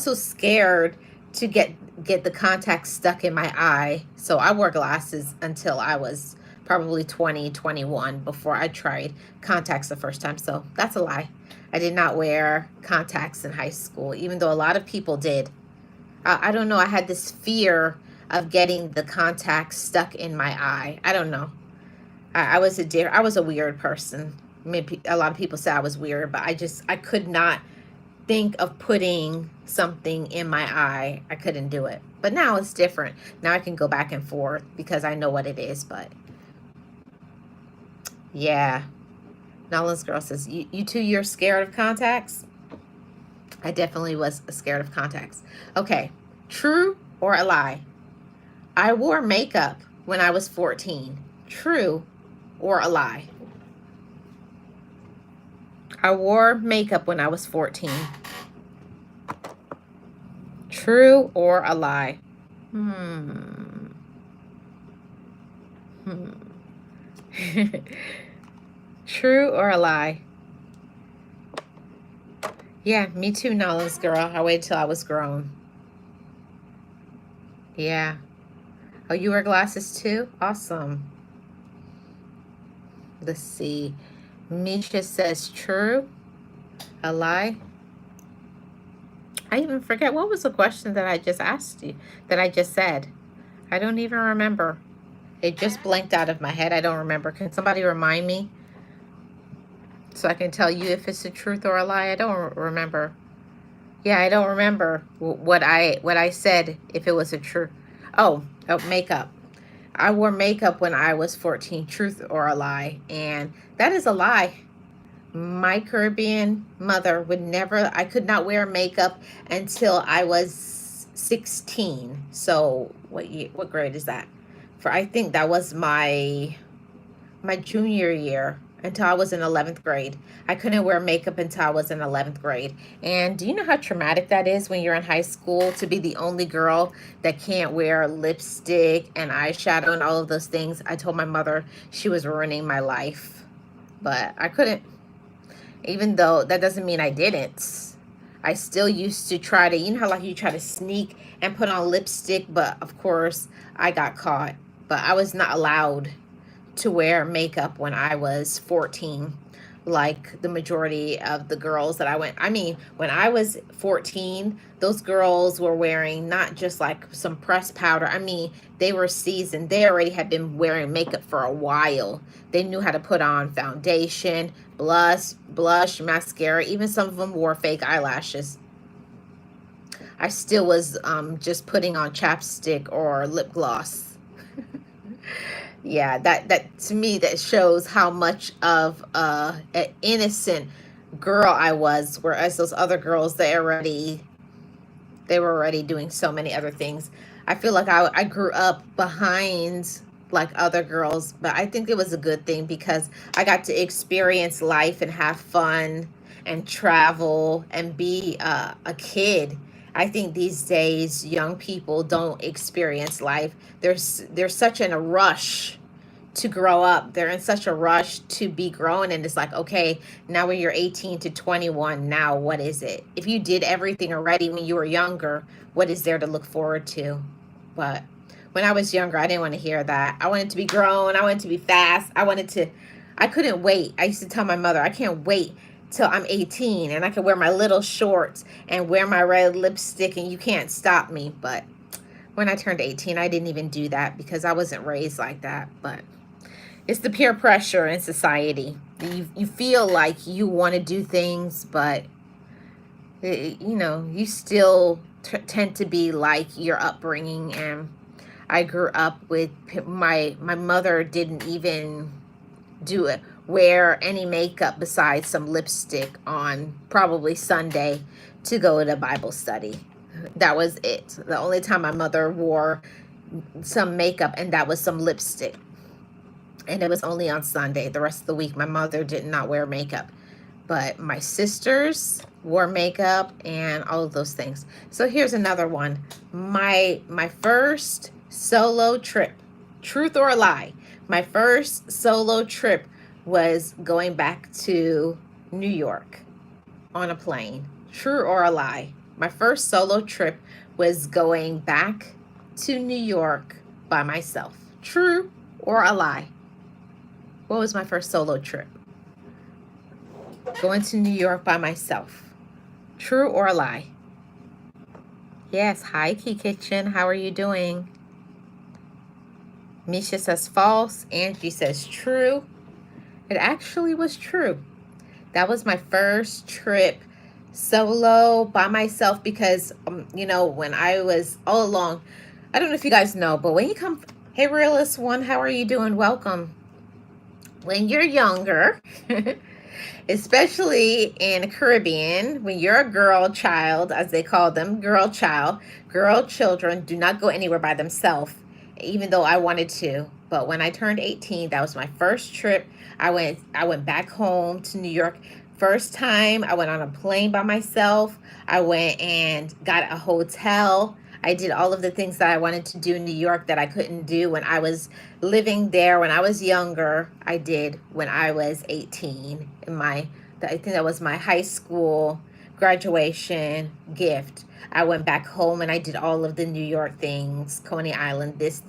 so scared to get the contacts stuck in my eye. So I wore glasses until I was probably 20, 21 before I tried contacts the first time. So that's a lie. I did not wear contacts in high school, even though a lot of people did. I don't know. I had this fear of getting the contacts stuck in my eye. I don't know. I was a weird person. Maybe a lot of people say I was weird, but I could not think of putting something in my eye. I couldn't do it. But now it's different. Now I can go back and forth because I know what it is. But yeah, Nolan's girl says, you two, you're scared of contacts? I definitely was scared of contacts. Okay, true or a lie? I wore makeup when I was 14. True or a lie? I wore makeup when I was 14. True or a lie? True or a lie? Yeah, me too, Nala's girl. I waited till I was grown. Yeah. Oh, you wear glasses too? Awesome. Let's see. Misha says true. A lie. I even forget, what was the question that I just asked you, that I just said? I don't even remember. It just blanked out of my head. I don't remember. Can somebody remind me so I can tell you if it's a truth or a lie? I don't remember. Yeah, I don't remember what I said, if it was a truth. Oh, makeup. I wore makeup when I was 14. Truth or a lie? And that is a lie. My Caribbean mother would never, I could not wear makeup until I was 16. So what grade is that? for, I think that was my junior year, until I was in 11th grade. I couldn't wear makeup until I was in 11th grade. And do you know how traumatic that is when you're in high school, to be the only girl that can't wear lipstick and eyeshadow and all of those things? I told my mother she was ruining my life, but I couldn't. Even though that doesn't mean I didn't. I still used to try to, you know how like you try to sneak and put on lipstick, but of course I got caught. But I was not allowed to wear makeup when I was 14, like the majority of the girls that I mean, when I was 14, those girls were wearing not just like some pressed powder. I mean, they were seasoned. They already had been wearing makeup for a while. They knew how to put on foundation, blush, mascara. Even some of them wore fake eyelashes. I still was just putting on chapstick or lip gloss. Yeah, that to me, that shows how much of an innocent girl I was, whereas those other girls, they were already doing so many other things. I feel like I grew up behind like other girls, but I think it was a good thing because I got to experience life and have fun and travel and be a kid. I think these days young people don't experience life. They're such in a rush to grow up. They're in such a rush to be grown, and it's like, okay, now when you're 18 to 21, now what is it? If you did everything already when you were younger, what is there to look forward to? But when I was younger, I didn't want to hear that. I wanted to be grown. I wanted to be fast. I couldn't wait. I used to tell my mother, I can't wait till I'm 18 and I can wear my little shorts and wear my red lipstick and you can't stop me. But when I turned 18, I didn't even do that because I wasn't raised like that. But it's the peer pressure in society. You feel like you want to do things, but you still tend to be like your upbringing. And I grew up with my mother didn't even do it wear any makeup besides some lipstick on probably Sunday to go to Bible study. That was it. The only time my mother wore some makeup, and that was some lipstick. And it was only on Sunday. The rest of the week, my mother did not wear makeup. But my sisters wore makeup and all of those things. So here's another one. My first solo trip, truth or lie, my first solo trip was going back to New York on a plane. True or a lie? My first solo trip was going back to New York by myself. True or a lie? What was my first solo trip? Going to New York by myself. True or a lie? Yes. Hi, Key Kitchen. How are you doing? Misha says false. Angie says true. It actually was true. That was my first trip solo by myself because, when I was all along, I don't know if you guys know, but when you come, hey, Realist One, how are you doing? Welcome. When you're younger, especially in the Caribbean, when you're a girl child, as they call them, girl children do not go anywhere by themselves, even though I wanted to. But when I turned 18, that was my first trip. I went back home to New York. First time I went on a plane by myself. I went and got a hotel. I did all of the things that I wanted to do in New York that I couldn't do when I was living there when I was younger. I did when I was 18. I think that was my high school graduation gift. I went back home and I did all of the New York things, Coney Island, this,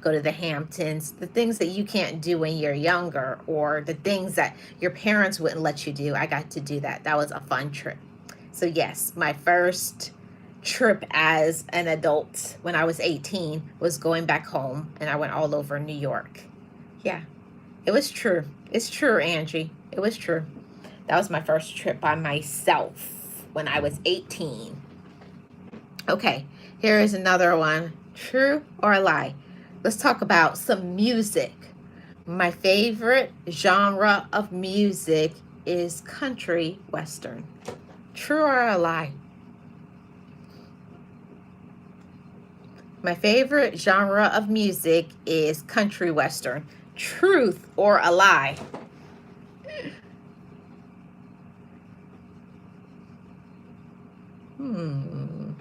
go to the Hamptons, the things that you can't do when you're younger, or the things that your parents wouldn't let you do. I got to do that. That was a fun trip. So yes, my first trip as an adult when I was 18 was going back home, and I went all over New York. Yeah, it was true. It's true, Angie. It was true. That was my first trip by myself when I was 18. Okay, here is another one. True or a lie? Let's talk about some music. My favorite genre of music is country western. True or a lie? My favorite genre of music is country western. Truth or a lie? Hmm.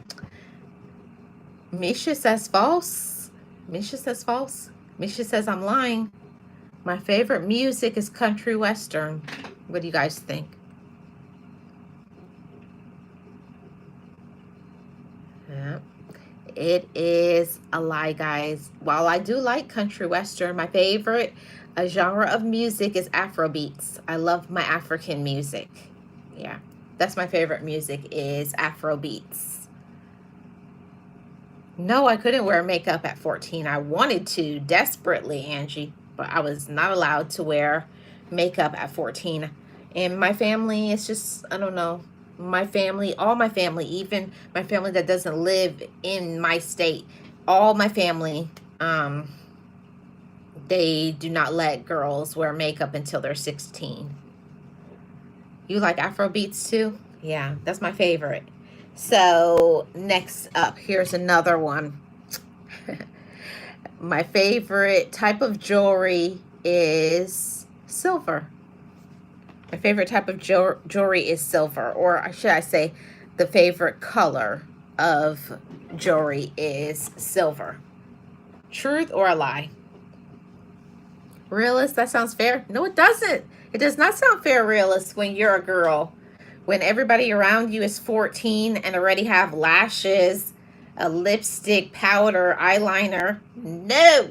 Misha says false. Misha says false. Misha says I'm lying. My favorite music is country western. What do you guys think? Yeah. It is a lie, guys. While I do like country western, my favorite genre of music is Afrobeats. I love my African music. Yeah, that's my favorite music is Afrobeats. No, I couldn't wear makeup at 14. I wanted to desperately, Angie, but I was not allowed to wear makeup at 14. And my family, it's just, I don't know. My family, all my family, even my family that doesn't live in my state, all my family, um, they do not let girls wear makeup until they're 16. You like Afro beats too? Yeah, that's my favorite. So next up, here's another one. My favorite type of jewelry is silver. My favorite type of jewelry is silver, or should I say, the favorite color of jewelry is silver. Truth or a lie? Realist, that sounds fair. No, it doesn't. It does not sound fair, realist, when you're a girl. When everybody around you is 14 and already have lashes, a lipstick, powder, eyeliner. No,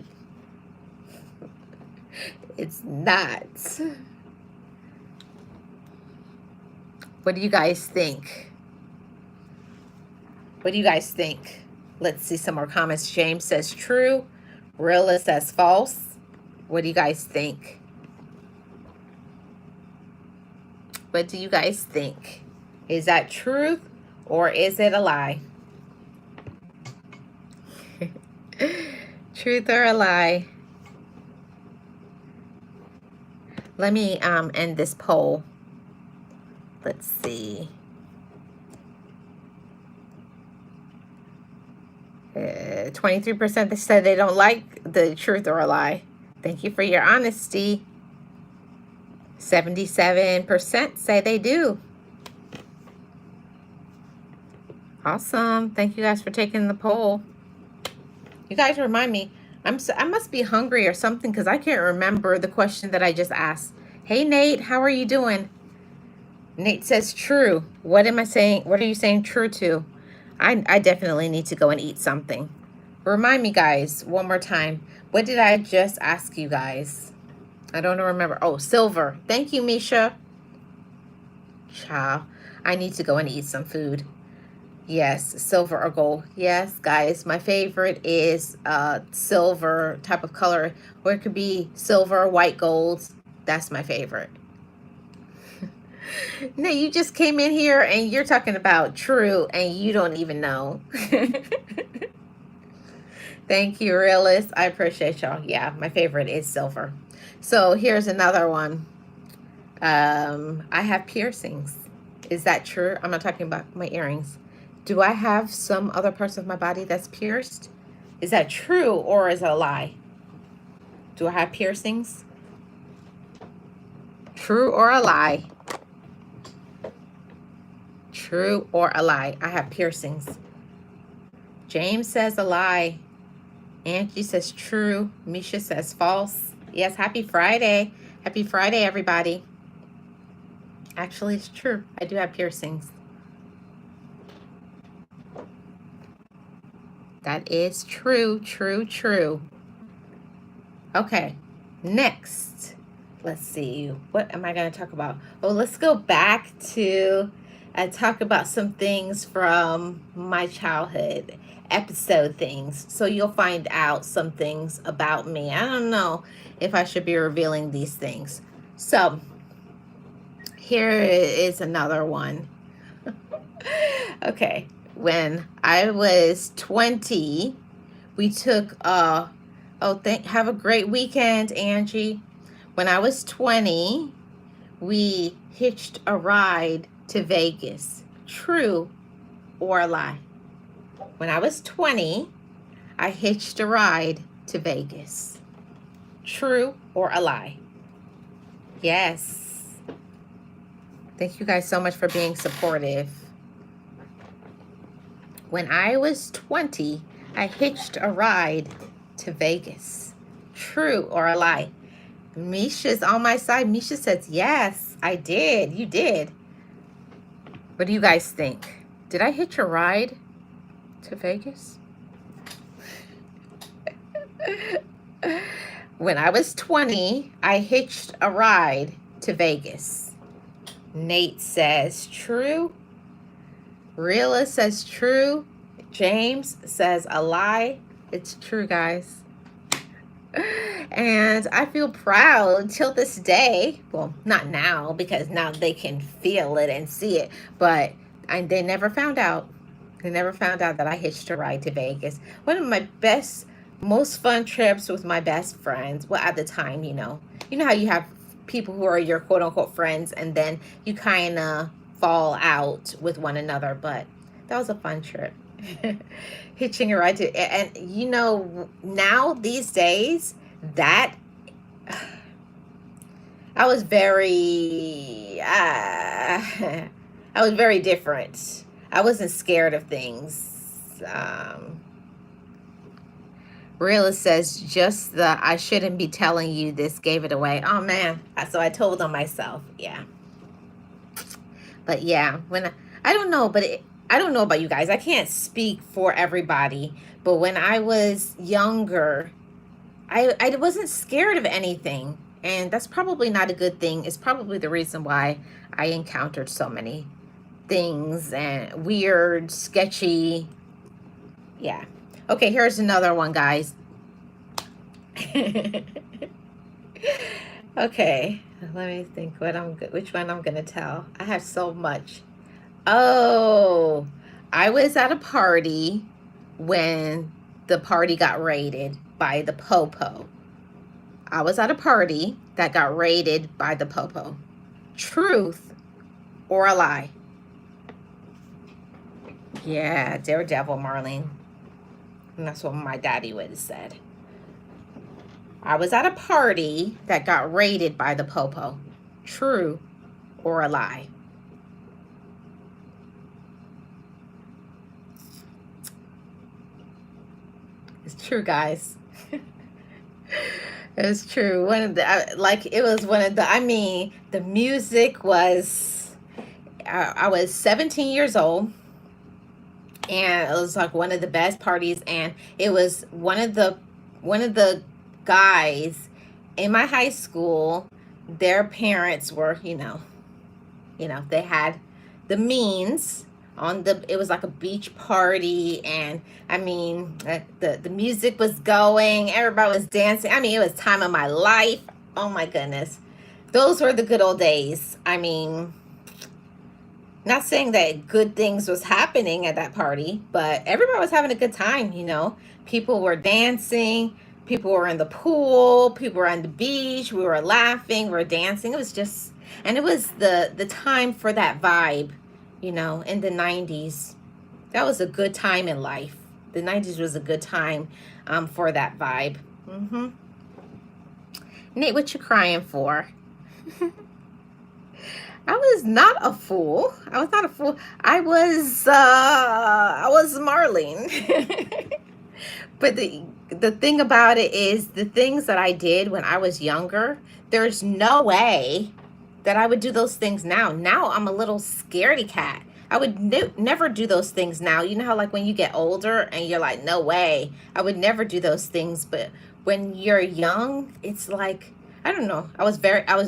it's not. What do you guys think? What do you guys think? Let's see some more comments. James says true. Realist says false. What do you guys think? What do you guys think? Is that truth or is it a lie? Truth or a lie? Let me end this poll. Let's see. 23% said they don't like the truth or a lie. Thank you for your honesty. 77% say they do. Awesome. Thank you guys for taking the poll. You guys remind me, I must be hungry or something because I can't remember the question that I just asked. Hey, Nate, how are you doing? Nate says true. What am I saying? What are you saying true to? I definitely need to go and eat something. Remind me, guys, one more time. What did I just ask you guys? I don't remember. Oh, silver. Thank you, Misha. Ciao. I need to go and eat some food. Yes, silver or gold. Yes, guys, my favorite is silver type of color, or it could be silver, white, gold. That's my favorite. No, you just came in here and you're talking about true and you don't even know. Thank you, realist. I appreciate y'all. Yeah, my favorite is silver. So here's another one. I have piercings. Is that true? I'm not talking about my earrings. Do I have some other parts of my body that's pierced? Is that true or is it a lie? Do I have piercings? True or a lie? True or a lie? I have piercings. James says a lie. Angie says true. Misha says false. Yes, happy Friday. Happy Friday, everybody. Actually, it's true. I do have piercings. That is true, true, true. Okay, next. Let's see. What am I going to talk about? Oh, let's go back to talk about some things from my childhood, episode things. So you'll find out some things about me. I don't know if I should be revealing these things. So here is another one. Okay. When I was 20, we took have a great weekend, Angie. When I was 20, we hitched a ride to Vegas. True or a lie? When I was 20, I hitched a ride to Vegas. True or a lie? Yes. Thank you guys so much for being supportive. When I was 20, I hitched a ride to Vegas. True or a lie? Misha's on my side. Misha says, yes, I did. You did. What do you guys think? Did I hitch a ride to Vegas? When I was 20, I hitched a ride to Vegas. Nate says true. Reela says true. James says a lie. It's true, guys. And I feel proud till this day. Well, not now, because now they can feel it and see it. But they never found out. They never found out that I hitched a ride to Vegas. One of my most fun trips with my best friends. Well, at the time, you know how you have people who are your quote unquote friends, and then you kind of fall out with one another. But that was a fun trip. Hitching a ride to, and you know, now these days, that I was very different. I wasn't scared of things. Realist says, just the I shouldn't be telling you this gave it away. Oh man, so I told on myself. Yeah. But yeah, I don't know, but I don't know about you guys. I can't speak for everybody, but when I was younger, I wasn't scared of anything, and that's probably not a good thing. It's probably the reason why I encountered so many things and weird, sketchy. Yeah. Okay, here's another one, guys. Okay, let me think which one I'm gonna tell. I have so much. Oh, I was at a party when the party got raided by the Popo. I was at a party that got raided by the Popo. Truth or a lie? Yeah, Daredevil, Marlene. And that's what my daddy would have said. I was at a party that got raided by the Popo. True or a lie? It's true, guys. It's true. One of the it was one of the. I mean, the music was. I was 17 years old, and it was like one of the best parties. And it was one of the guys in my high school. Their parents were, they had the means. It was like a beach party, and I mean, the music was going, everybody was dancing. I mean, it was time of my life. Oh my goodness, those were the good old days. I mean, not saying that good things was happening at that party, but everybody was having a good time. People were dancing, people were in the pool, people were on the beach, we were laughing, we were dancing. It was just, and it was the time for that vibe. In the 90s, that was a good time in life. The 90s was a good time for that vibe. Nate, what you crying for? I was not a fool. I was not a fool. I was Marlene. But the thing about it is, the things that I did when I was younger, there's no way that I would do those things now. Now I'm a little scaredy cat. I would never do those things now. You know how like when you get older and you're like, no way, I would never do those things. But when you're young, it's like, I don't know. I was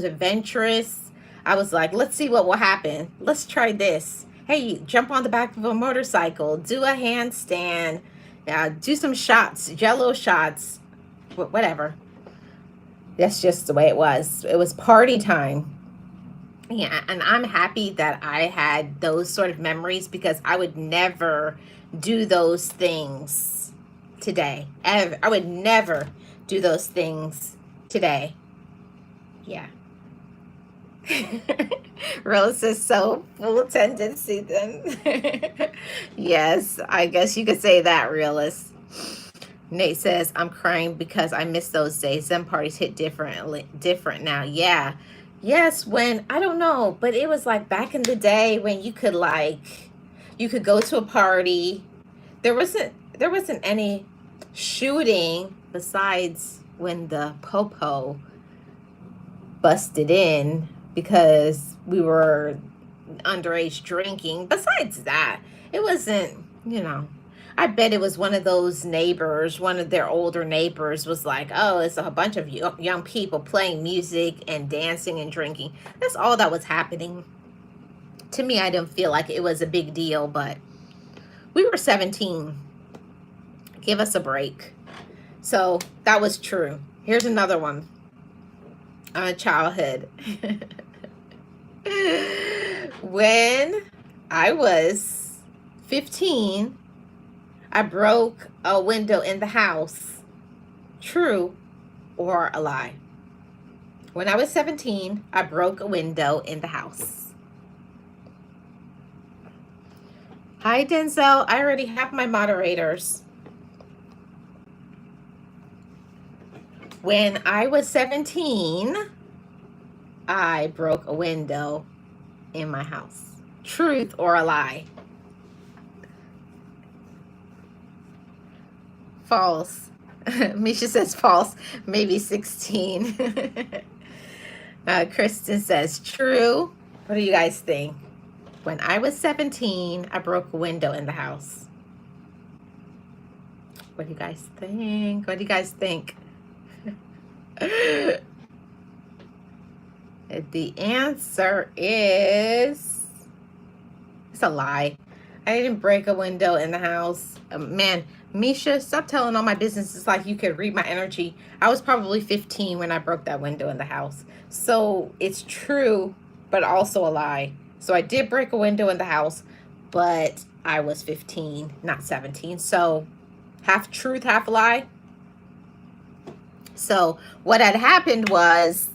adventurous. I was like, let's see what will happen. Let's try this. Hey, jump on the back of a motorcycle, do a handstand, do some shots, jello shots, whatever. That's just the way it was. It was party time. Yeah, and I'm happy that I had those sort of memories, because I would never do those things today. I would never do those things today. Yeah. Rose is so full tendency then. Yes, I guess you could say that, realist. Nate says, I'm crying because I miss those days. Them parties hit different now. Yeah. Yes, when, I don't know, but it was like back in the day when you could you could go to a party. There wasn't any shooting besides when the popo busted in because we were underage drinking. Besides that, it wasn't, you know, I bet it was one of those neighbors, one of their older neighbors was like, oh, it's a bunch of young people playing music and dancing and drinking. That's all that was happening. To me, I didn't feel like it was a big deal, but we were 17. Give us a break. So that was true. Here's another one on childhood. When I was 15, I broke a window in the house. True or a lie? When I was 17, I broke a window in the house. Hi, Denzel. I already have my moderators. When I was 17, I broke a window in my house. Truth or a lie? False. Misha says false. Maybe 16. Kristen says true. What do you guys think? When I was 17, I broke a window in the house. What do you guys think? What do you guys think? The answer is, it's a lie. I didn't break a window in the house. Man, Misha, stop telling all my business. It's like you could read my energy. I was probably 15 when I broke that window in the house. So it's true, but also a lie. So I did break a window in the house, but I was 15, not 17. So half truth, half lie. So what had happened was,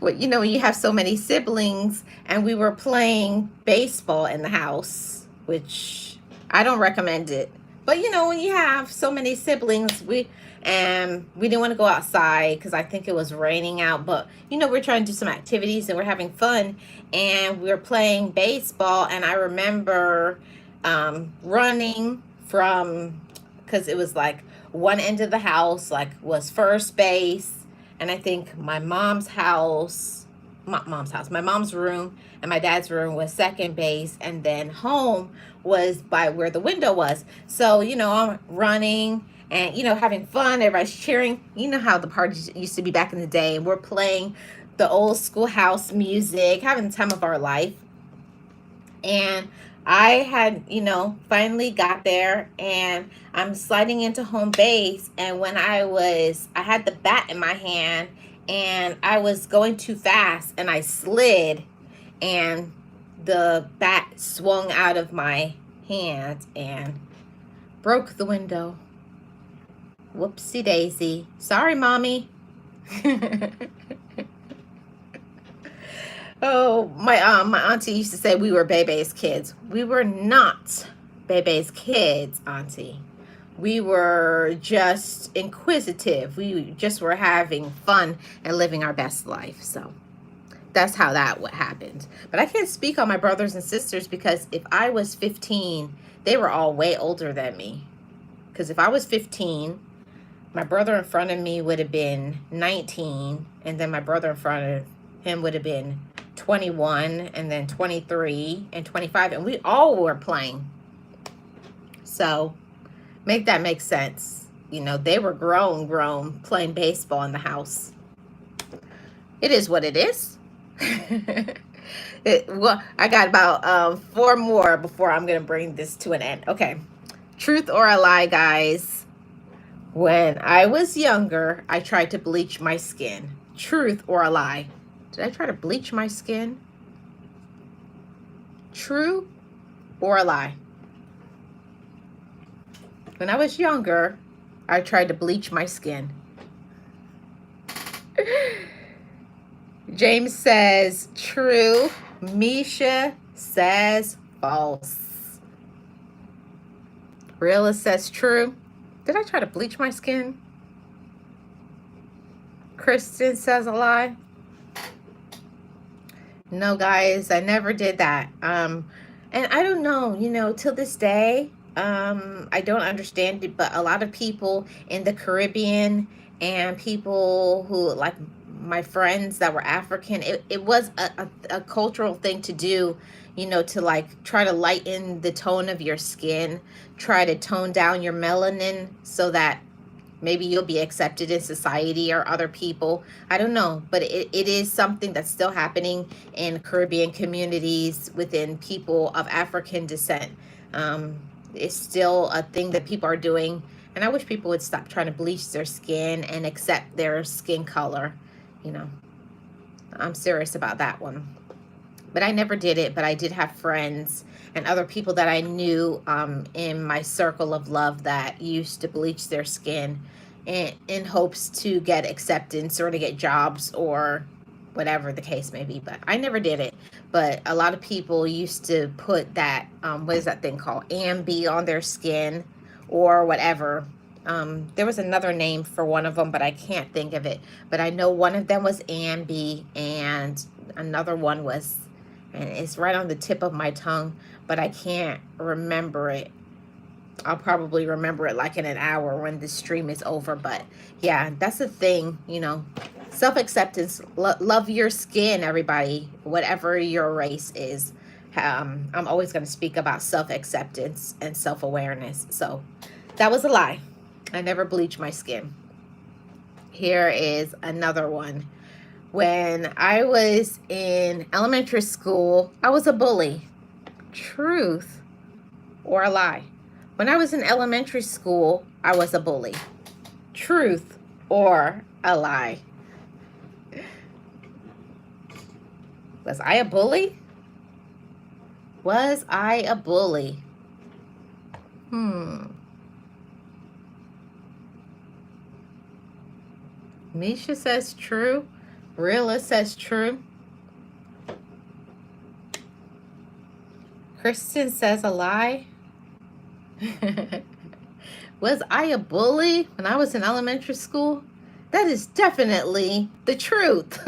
well, you know, when you have so many siblings, and we were playing baseball in the house, which I don't recommend it. But you know, when you have so many siblings, we didn't want to go outside because I think it was raining out. But you know, we're trying to do some activities and we're having fun, and we were playing baseball. And I remember running from, because it was like one end of the house like was first base, and I think my mom's room and my dad's room was second base, and then home was by where the window was. So you know, I'm running and you know, having fun, everybody's cheering. You know how the parties used to be back in the day, and we're playing the old schoolhouse music, having the time of our life. And I had, you know, finally got there, and I'm sliding into home base. And when I had the bat in my hand, and I was going too fast, and I slid, and the bat swung out of my hand and broke the window. Whoopsie daisy. Sorry, Mommy. Oh, my auntie used to say we were Bebe's kids. We were not Bebe's kids, Auntie. We were just inquisitive. We just were having fun and living our best life. So that's how that happened. But I can't speak on my brothers and sisters, because if I was 15, they were all way older than me. Because if I was 15, my brother in front of me would have been 19, and then my brother in front of him would have been 21, and then 23 and 25, and we all were playing. So make that make sense. You know, they were grown playing baseball in the house. It is what it is. Well, I got about 4 more before I'm gonna bring this to an end. Okay, truth or a lie, guys? When I was younger, I tried to bleach my skin. Truth or a lie? Did I try to bleach my skin? True or a lie? When I was younger, I tried to bleach my skin. James says true. Misha says false. Realist says true. Did I try to bleach my skin? Kristen says a lie. No, guys, I never did that. And I don't know, till this day, I don't understand it, but a lot of people in the Caribbean and people who, like my friends that were African, it was a cultural thing to do, to like try to lighten the tone of your skin, try to tone down your melanin so that maybe you'll be accepted in society or other people. I don't know, but it is something that's still happening in Caribbean communities within people of African descent. It's still a thing that people are doing, and I wish people would stop trying to bleach their skin and accept their skin color. I'm serious about that one. But I never did it, but I did have friends and other people that I knew in my circle of love that used to bleach their skin in hopes to get acceptance or to get jobs or whatever the case may be. But I never did it. But a lot of people used to put that, what is that thing called? Ambi on their skin or whatever. There was another name for one of them, but I can't think of it. But I know one of them was Ambi and another one was, and it's right on the tip of my tongue, but I can't remember it. I'll probably remember it like in an hour when the stream is over. But yeah, that's the thing, self-acceptance. Love your skin, everybody, whatever your race is. I'm always going to speak about self-acceptance and self-awareness. So that was a lie. I never bleach my skin. Here is another one. When I was in elementary school, I was a bully. Truth or a lie? When I was in elementary school, I was a bully. Truth or a lie? Was I a bully? Was I a bully? Misha says true. Realist says true. Kristen says a lie. Was I a bully when I was in elementary school? That is definitely the truth.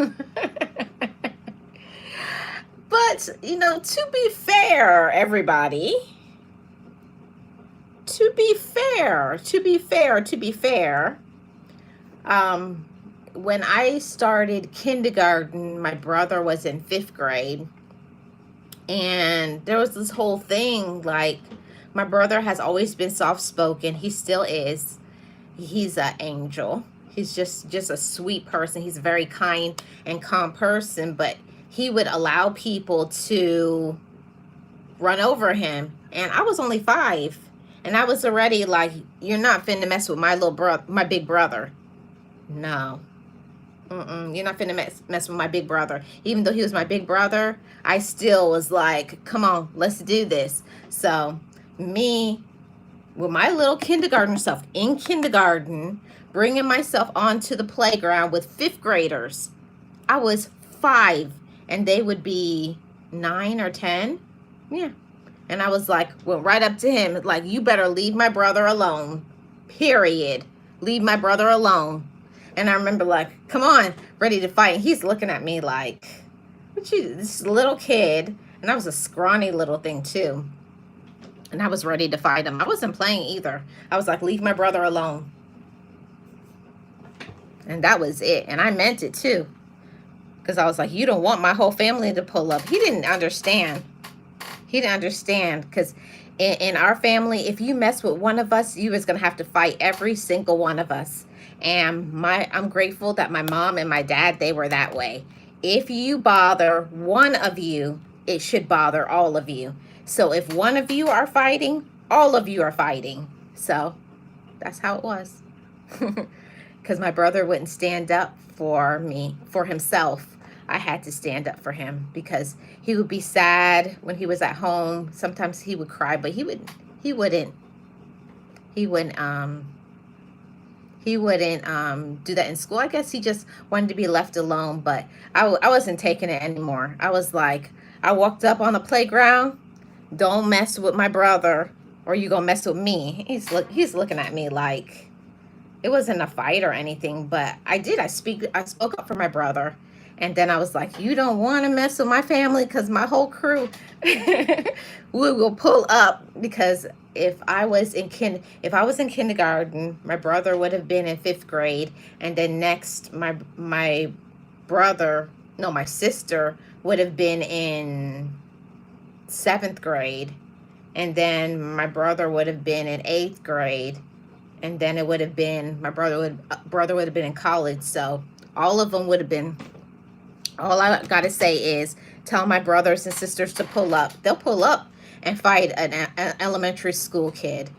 But, to be fair, everybody, to be fair, when I started kindergarten, my brother was in 5th grade. And there was this whole thing, like, my brother has always been soft-spoken. He still is. He's an angel. He's just a sweet person. He's a very kind and calm person, but he would allow people to run over him. And I was only 5. And I was already like, you're not finna mess with my my big brother. No. You're not finna mess with my big brother. Even though he was my big brother, I still was like, come on, let's do this. So me, with my little kindergarten self, in kindergarten, bringing myself onto the playground with 5th graders. I was 5 and they would be 9 or 10. Yeah. And I was like, went right up to him, like, you better leave my brother alone. Period. Leave my brother alone. And I remember, like, come on, ready to fight. And he's looking at me like, this little kid. And I was a scrawny little thing, too. And I was ready to fight him. I wasn't playing either. I was like, leave my brother alone. And that was it. And I meant it, too. Because I was like, you don't want my whole family to pull up. He didn't understand. He didn't understand. Because in our family, if you mess with one of us, you was going to have to fight every single one of us. And I'm grateful that my mom and my dad, they were that way. If you bother one of you, it should bother all of you. So if one of you are fighting, all of you are fighting. So that's how it was. Because my brother wouldn't stand up for me, for himself. I had to stand up for him because he would be sad when he was at home. Sometimes he would cry, but he wouldn't do that in school. I guess he just wanted to be left alone, but I wasn't taking it anymore. I was like, I walked up on the playground, don't mess with my brother. or you gonna mess with me? He's looking at me like it wasn't a fight or anything, but I spoke up for my brother. And then I was like, you don't want to mess with my family because my whole crew we will pull up. Because if I was in kindergarten, my brother would have been in 5th grade, and then next my brother, no, my sister would have been in 7th grade, and then my brother would have been in 8th grade, and then it would have been my brother would have been in college. So all of them would have been. All I gotta say is tell my brothers and sisters to pull up. They'll pull up and fight an elementary school kid.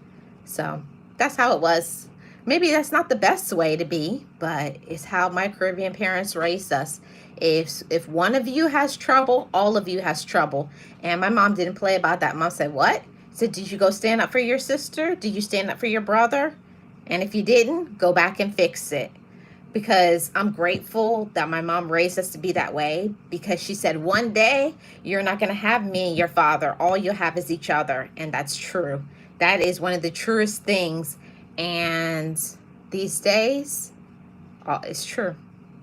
So that's how it was. Maybe that's not the best way to be, but it's how my Caribbean parents raised us. If one of you has trouble, all of you has trouble. And my mom didn't play about that. Mom said, what? Said, did you go stand up for your sister? Did you stand up for your brother? And if you didn't, go back and fix it. Because I'm grateful that my mom raised us to be that way, because she said, one day you're not going to have me and your father. All you'll have is each other. And that's true. That is one of the truest things. And these days, it's true.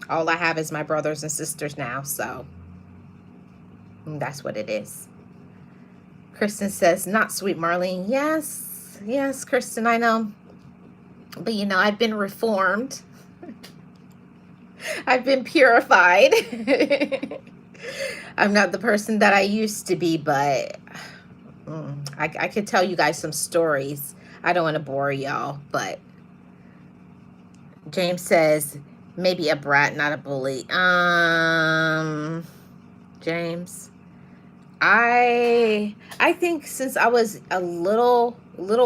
All I have is my brothers and sisters now. So that's what it is. Kristen says, not sweet, Marlene. Yes, yes, Kristen, I know. But you know, I've been reformed. I've been purified. I'm not the person that I used to be, but I could tell you guys some stories. I don't want to bore y'all, but James says, maybe a brat, not a bully. James, I think since I was a little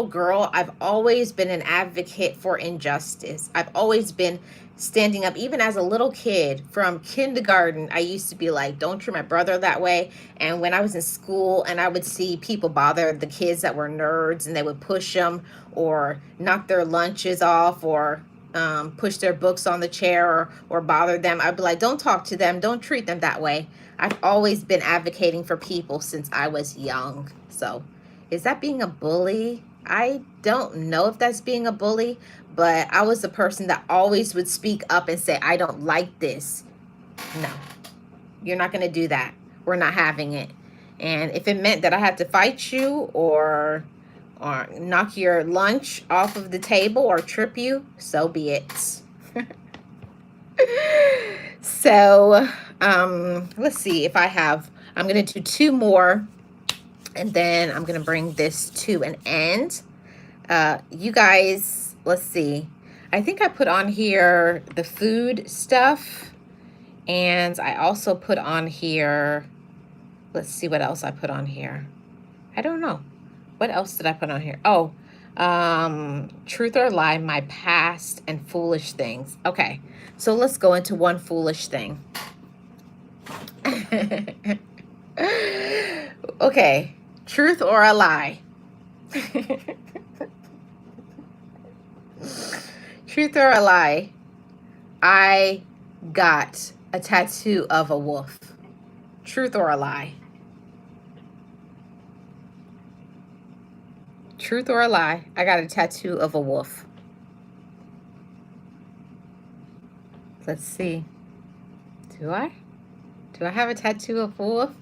girl, I've always been an advocate for injustice. I've always been standing up. Even as a little kid, from kindergarten, I used to be like, don't treat my brother that way. And when I was in school and I would see people bother the kids that were nerds, and they would push them or knock their lunches off, or push their books on the chair, or bother them, I'd be like, don't talk to them, don't treat them that way. I've always been advocating for people since I was young. So is that being a bully? I don't know if that's being a bully, but I was the person that always would speak up and say, I don't like this. No, you're not going to do that. We're not having it. And if it meant that I had to fight you, or knock your lunch off of the table, or trip you, so be it. So let's see if I'm going to do 2 more, and then I'm going to bring this to an end. You guys, let's see. I think I put on here the food stuff, and I also put on here, let's see what else I put on here. I don't know. What else did I put on here? Oh, truth or lie, my past and foolish things. Okay, so let's go into one foolish thing. Okay, truth or a lie? Truth or a lie? I got a tattoo of a wolf. Truth or a lie? Truth or a lie? I got a tattoo of a wolf. Let's see. Do I? Do I have a tattoo of a wolf?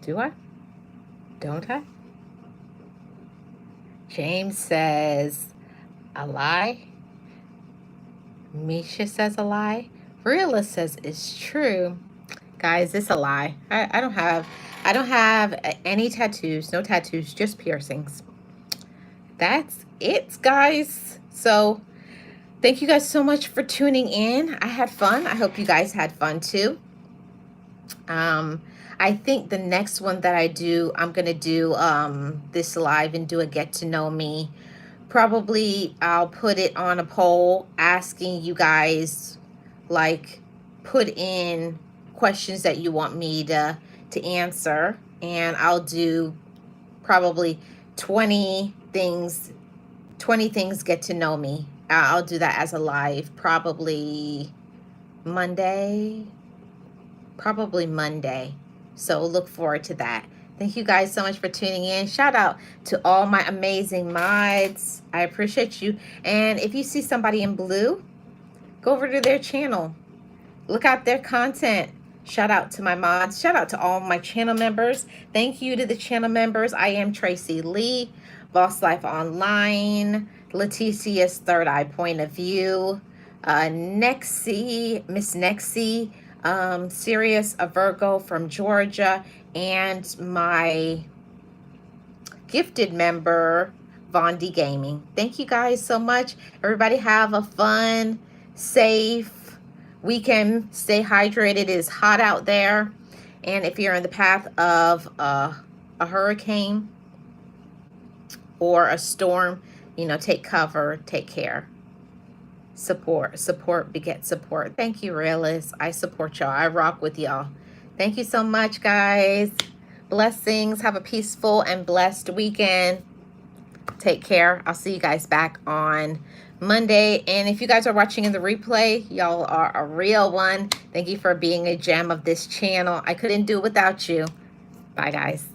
Do I? Don't I? James says a lie. Misha says a lie. Realist says it's true. Guys, it's a lie. I don't have any tattoos, no tattoos, just piercings. That's it, guys. So thank you guys so much for tuning in. I had fun. I hope you guys had fun too. I think the next one that I do, I'm going to do this live and do a get to know me. Probably I'll put it on a poll asking you guys, like, put in questions that you want me to answer. And I'll do probably 20 things get to know me. I'll do that as a live, probably Monday. probably Monday. So look forward to that. Thank you guys so much for tuning in. Shout out to all my amazing mods. I appreciate you. And if you see somebody in blue, go over to their channel. Look out their content. Shout out to my mods. Shout out to all my channel members. Thank you to the channel members. I am Tracy Lee, Boss Life Online, Leticia's Third Eye Point of View, Nexie, Miss Nexie, Sirius, a Virgo from Georgia, and my gifted member, Vondi Gaming. Thank you guys so much. Everybody have a fun, safe weekend. Stay hydrated. It is hot out there. And if you're in the path of a hurricane or a storm, you know, take cover, take care. Support begets support. Thank you, realists. I support y'all. I rock with y'all. Thank you so much, guys. Blessings. Have a peaceful and blessed weekend. Take care. I'll see you guys back on Monday. And if you guys are watching in the replay, y'all are a real one. Thank you for being a gem of this channel. I couldn't do it without you. Bye, guys.